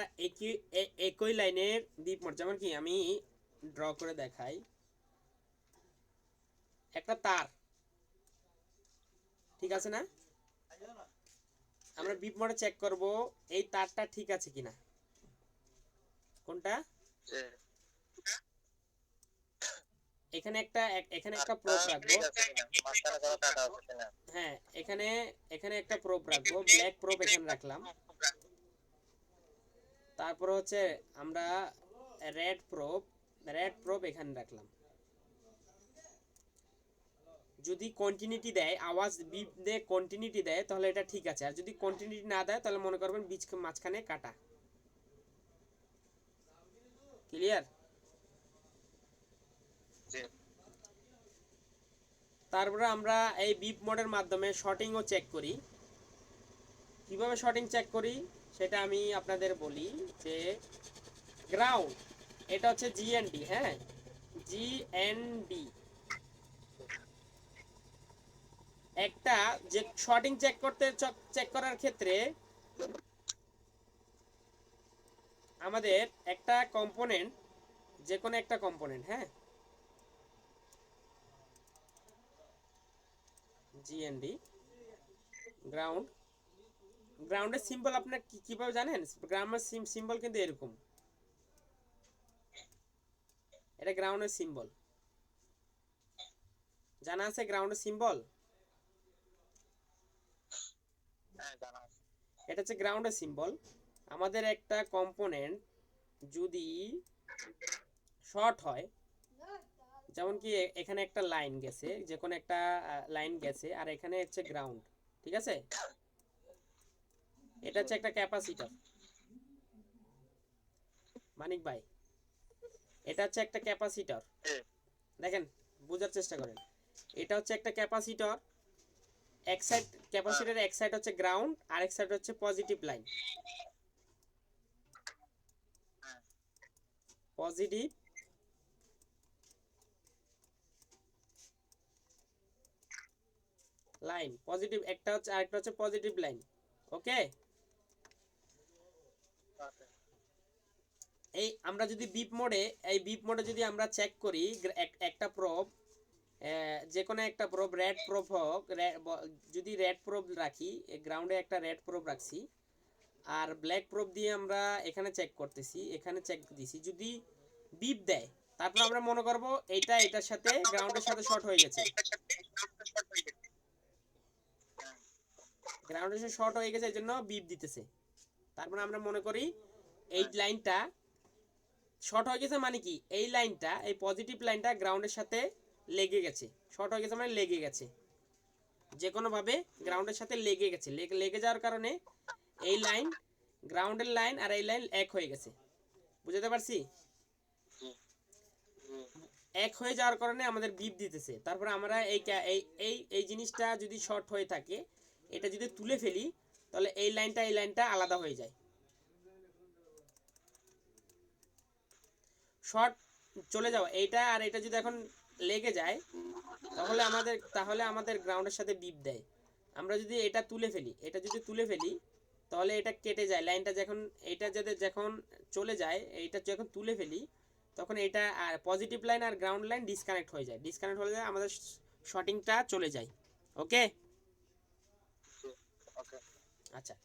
একই লাইনের বিপ মোড, যেমন কি আমি ড্র করে দেখাই। একটা তার, ঠিক আছে না? আমরা বিপ মোডে চেক করব এই তারটা ঠিক আছে কিনা। কোনটা? জি এখানে একটা প্রোব তারটা রাখবো। ঠিক আছে কিনা, মাঝখানে কোনো কাটা আছে কিনা। হ্যাঁ, এখানে একটা প্রোব রাখবো, ব্ল্যাক প্রোব এখানে রাখলাম। তারপর হচ্ছে আমরা রেড প্রোব এখানে রাখলাম। যদি কন্টিনিউটি দেয়, আওয়াজ বিপ দিয়ে কন্টিনিউটি দেয়, তাহলে এটা ঠিক আছে। আর যদি কন্টিনিউটি না দেয়, তাহলে মনে করবেন বীজ মাঝখানে কাটা। ক্লিয়ার? জি তারপরে আমরা এই বিপ মোডের মাধ্যমে শর্টিংও চেক করি। কিভাবে শর্টিং চেক করি সেটা আমি আপনাদের বলি। যে গ্রাউন্ড, এটা হচ্ছে জিএনডি, হ্যাঁ, জিএনডি। একটা যে শর্টিং চেক করার ক্ষেত্রে আমাদের একটা কম্পোনেন্ট, যে কোনো একটা কম্পোনেন্ট, হ্যাঁ, জিএনডি গ্রাউন্ড। গ্রাউন্ডের সিম্বল আপনার কিভাবে জানেন? গ্রাউন্ডের সিম্বল কিন্তু এরকম, এটা গ্রাউন্ডের সিম্বল। জানা আছে গ্রাউন্ডের সিম্বল? হ্যাঁ জানা আছে। এটা হচ্ছে গ্রাউন্ডের সিম্বল। আমাদের একটা কম্পোনেন্ট যদি শর্ট হয়, যেমন কি এখানে একটা লাইন গেছে, যে কোনো একটা লাইন গেছে, আর এখানে হচ্ছে গ্রাউন্ড, ঠিক আছে? এটা হচ্ছে একটা ক্যাপাসিটর, মানিক ভাই, এটা হচ্ছে একটা ক্যাপাসিটর। জি দেখেন, বোঝার চেষ্টা করেন। এটা হচ্ছে একটা ক্যাপাসিটর। এক সাইড, ক্যাপাসিটরের এক সাইড হচ্ছে গ্রাউন্ড, আর এক সাইড হচ্ছে positive line, positive line, positive একটা হচ্ছে, আরেকটা হচ্ছে পজিটিভ লাইন। ওকে, ওকে এই আমরা যদি বিপ মোডে যদি আমরা চেক করি একটা প্রব, যে কোনো একটা প্রব, রেড প্রব হোক, যদি রেড প্রব রাখি, গ্রাউন্ডে একটা রেড প্রব রাখছি, আর ব্ল্যাক প্রব দিয়ে আমরা এখানে চেক করতেছি, এখানে চেক দিছি, যদি বিপ দেয়, তারপর আমরা মনে করব এটার সাথে গ্রাউন্ডের সাথে শর্ট হয়ে গেছে, গ্রাউন্ডের সাথে শর্ট হয়ে গেছে, এই জন্য বিপ দিতেছে। তারপর আমরা মনে করি এই লাইনটা শর্ট হয়ে গেছে, মানে কি এই লাইনটা, এই পজিটিভ লাইনটা গ্রাউন্ডের সাথে লেগে গেছে। শর্ট হয়ে গেছে মানে লেগে গেছে, যে কোনো ভাবে গ্রাউন্ডের সাথে লেগে গেছে। লেগে যাওয়ার কারণে এই লাইন, গ্রাউন্ডের লাইন আর এই লাইন এক হয়ে গেছে। বুঝতে পারছি? এক হয়ে যাওয়ার কারণে আমাদের বিপ দিতেছে। তারপর আমরা এই জিনিসটা যদি শর্ট হয়ে থাকে, এটা যদি তুলে ফেলি, তাহলে এই লাইনটা আলাদা হয়ে যায়। শর্ট চলে যাও এইটা, আর এটা যদি এখন লেগে যায়, তাহলে আমাদের গ্রাউন্ডের সাথে বিপ দেয়। আমরা যদি এটা তুলে ফেলি, তাহলে এটা কেটে যায় লাইনটা। যখন চলে যায়, এইটা যখন তুলে ফেলি, তখন এটা আর পজিটিভ লাইন আর গ্রাউন্ড লাইন ডিসকানেক্ট হয়ে যায়, আমাদের শর্টিংটা চলে যায়। ওকে, ওকে আচ্ছা,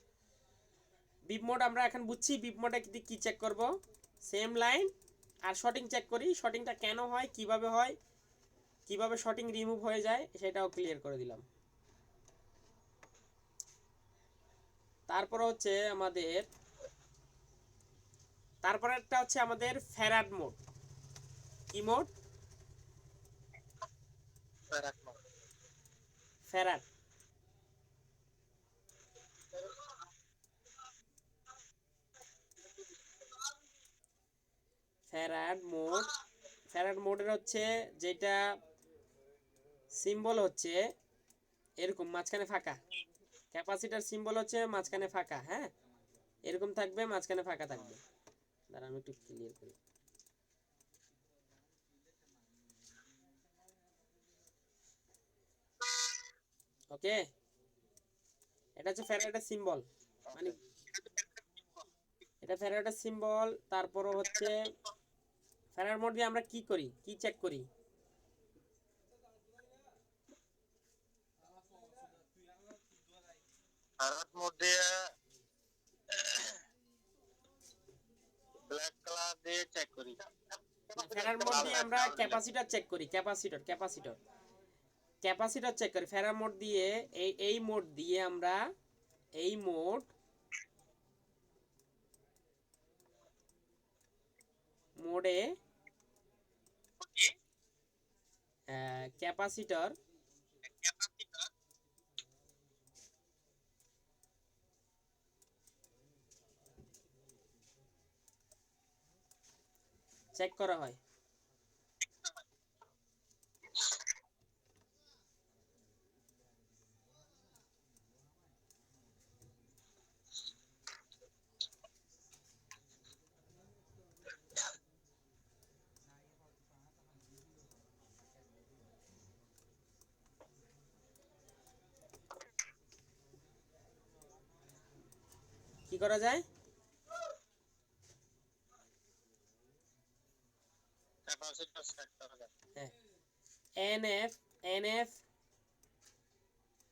বিপ মোড আমরা এখন বুঝছি। বিপ মোডে কি চেক করব? সেম লাইন আর শর্টিং চেক করি। শর্টিংটা কেন হয়, কিভাবে শর্টিং রিমুভ হয়ে যায়, সেটাও ক্লিয়ার করে দিলাম। তারপর হচ্ছে তারপরেরটা হচ্ছে আমাদের ফ্যারাড মোড। কি মোড? ফ্যারাড। ফ্যারাড মোডের হচ্ছে যেটা সিম্বল হচ্ছে এরকম মাঝখানে ফাঁকা। ক্যাপাসিটার সিম্বল হচ্ছে মাঝখানে ফাঁকা, হ্যাঁ, এরকম থাকবে, মাঝখানে ফাঁকা থাকবে। দাঁড়া আমি একটু ক্লিয়ার করি। ওকে, এটা হচ্ছে ফ্যারাডের সিম্বল, মানে এটা ফ্যারাডের সিম্বল। তারপরও হচ্ছে ফ্যারাড মোড দিয়ে আমরা কি করি, কি চেক করি? ফ্যারাড মোড দিয়ে ব্ল্যাক কালার দিয়ে চেক করি। ফ্যারাড মোড দিয়ে আমরা ক্যাপাসিটর চেক করি, ক্যাপাসিটর চেক করি ফ্যারাড মোড দিয়ে। এই মোড দিয়ে আমরা এই মোডে ক্যাপাসিটর চেক করা হয়। কি করা যায়? ক্যাপাসিটর চেক করা যায়। হ্যাঁ, এনএফ এনএফ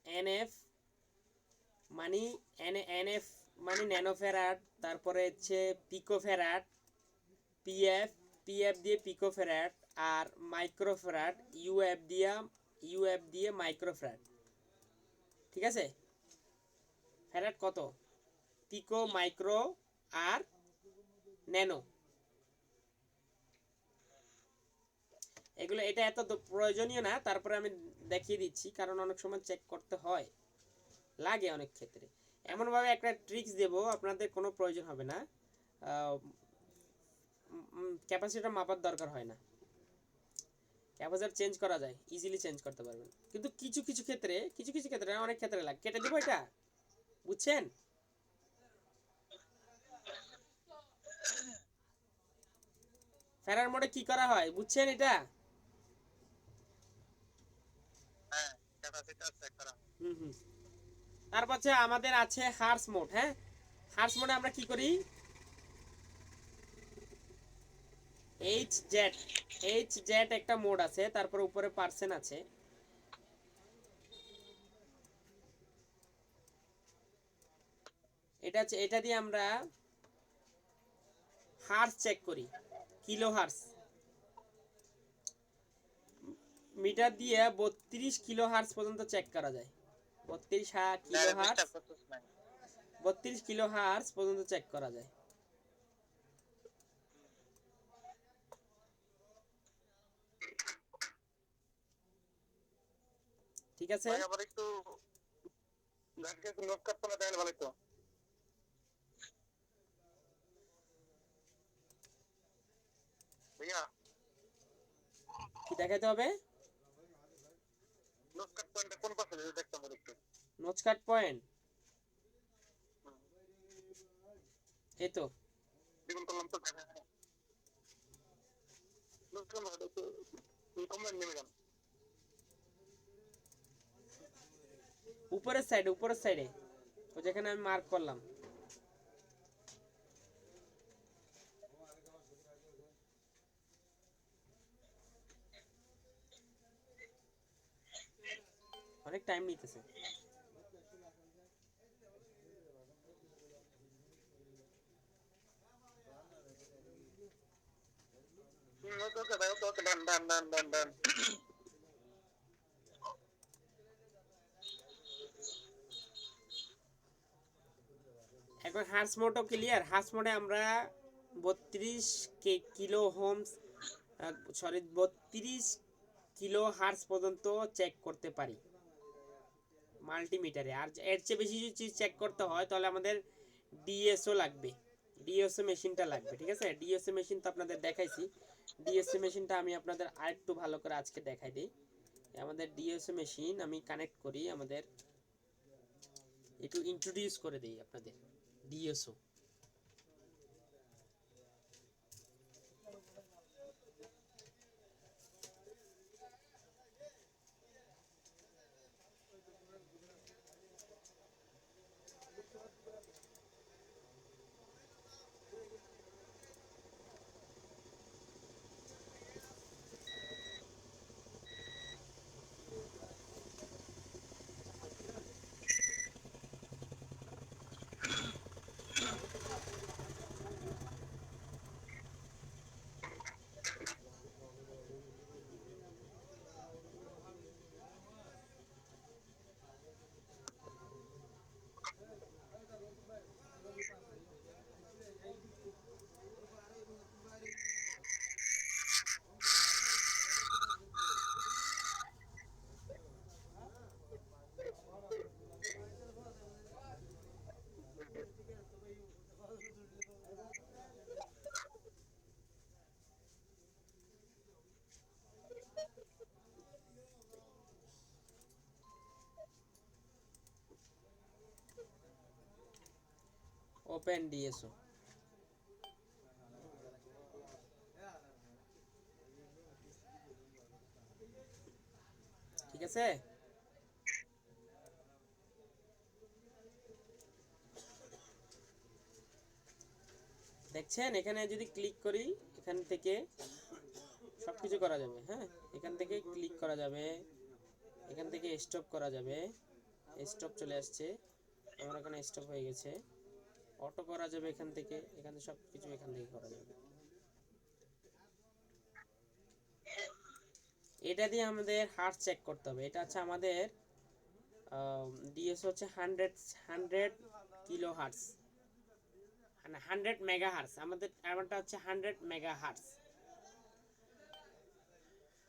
এনএফ মানে এনএফ মানে ন্যানোফ্যারাড, তারপরে হচ্ছে পিকোফ্যারাড, পিএফ পিএফ দিয়ে পিকোফ্যারাড, আর মাইক্রোফ্যারাড, ইউএফ দিয়ে মাইক্রোফ্যারাড। ঠিক আছে? ফ্যারাড কত? পিকো, মাইক্রো আর ন্যানো। এগুলো এটা এত প্রয়োজনীয় না, তারপরে আমি দেখিয়ে দিচ্ছি, কারণ অনেক সময় চেক করতে হয়, লাগে অনেক ক্ষেত্রে। এমনভাবে একটা ট্রিক্স দেব, আপনাদের কোনো প্রয়োজন হবে না, ক্যাপাসিটার মাপার দরকার হয় না। ক্যাপাসিটার চেঞ্জ করা যায়, ইজিলি চেঞ্জ করতে পারবেন। কিন্তু কিছু কিছু ক্ষেত্রে অনেক ক্ষেত্রে লাগে। কেটে দেবো এটা, বুঝছেন? ফ্যারাড মোডে কি করা হয় বুঝছেন এটা? হ্যাঁ, ক্যাপাসিটর চেক করা হয়। হুম। তারপর হচ্ছে আমাদের আছে হার্স মোড। হ্যাঁ, হার্স মোডে আমরা কি করি? এইচ জেড একটা মোড আছে, তারপর উপরে পার্সেন্ট আছে। এটা দিয়ে আমরা হার্স চেক করি, কিলো হার্স। মিটার দিয়ে 32 কিলো হার্স পর্যন্ত চেক করা যায়। 32 কিলো হার্স পর্যন্ত চেক করা যায়। ঠিক আছে? ভাই আবার একটু গাড়িকে একটু নোট কাট করে দেন ভালো তো। ভাইয়া কি দেখাতে হবে? নোট কাট পয়েন্টটা কোন পাশে দেখতে হবে একটু। নোচ কাট পয়েন্ট এই তো। দ্বিগুণ করলাম তো নোট করলাম একটু কমেন্ট নেমে যান। উপরের সাইডে ও যেখানে আমি মার্ক করলাম। অনেক টাইম নিতেছে। ওকে ভাই, ওকে ডান ডান ডান ডান ডান। এখন হার্স মোডও ক্লিয়ার। হার্স মোডে আমরা 32 কিলো হোমস, 32 কিলো হার্স পর্যন্ত চেক করতে পারি মাল্টিমিটারে। আর এর চেয়ে বেশি যদি চেক করতে হয় তাহলে আমাদের ডিএসও লাগবে, ডিএসও মেশিনটা লাগবে। ঠিক আছে? ডিএসও মেশিন তো আপনাদের দেখাইছি। ডিএসও মেশিনটা আমি আপনাদের আরেকটু ভালো করে আজকে দেখাই দিই। আমাদের ডিএসও মেশিন আমি কানেক্ট করি, আমাদের একটু ইন্ট্রোডিউস করে দিই আপনাদের ডিএসও। Open DSO. ঠিক আছে, দেখছেন এখানে যদি ক্লিক করি এখান থেকে সবকিছু করা যাবে। হ্যাঁ, এখান থেকে ক্লিক করা যাবে, এখান থেকে স্টপ করা যাবে, স্টপ চলে আসছে, আমার এখানে স্টপ হয়ে গেছে। অটো করা যাবে এখান থেকে, এখানে সব কিছু এখান থেকে করা যাবে। এটা দিয়ে আমাদের হার্টস চেক করতে হবে। এটা হচ্ছে আমাদের ডিএস হচ্ছে 100 কিলো হার্টস, 100 মেগা হার্টস। আমারটা হচ্ছে 100 মেগা হার্টস,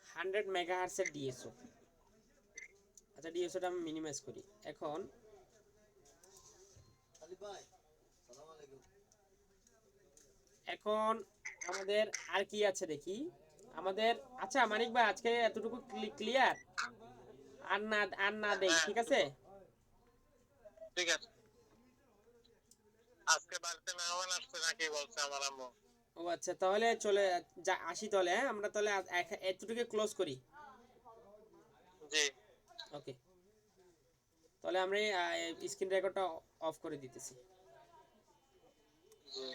100 মেগা হার্টসের ডিএসও। আচ্ছা, ডিএসওটা আমি মিনিমাইজ করি এখন। এখন আমাদের আর কি আছে দেখি আমাদের। আচ্ছা মানিক ভাই, আজকে এতটুকু ক্লিয়ার, আর না দেই, হ্যাঁ, ঠিক আছে? ঠিক আছে। আজকে বাড়িতে মেহমান আসছে নাকি বলছে আমার আম্মু। ও আচ্ছা, তাহলে চলে আসি তাহলে। হ্যাঁ, আমরা তাহলে এতটুকু ক্লোজ করি। জি। ওকে, তাহলে আমরা স্ক্রিন রেকর্ডটা অফ করে দিতেছি। জি।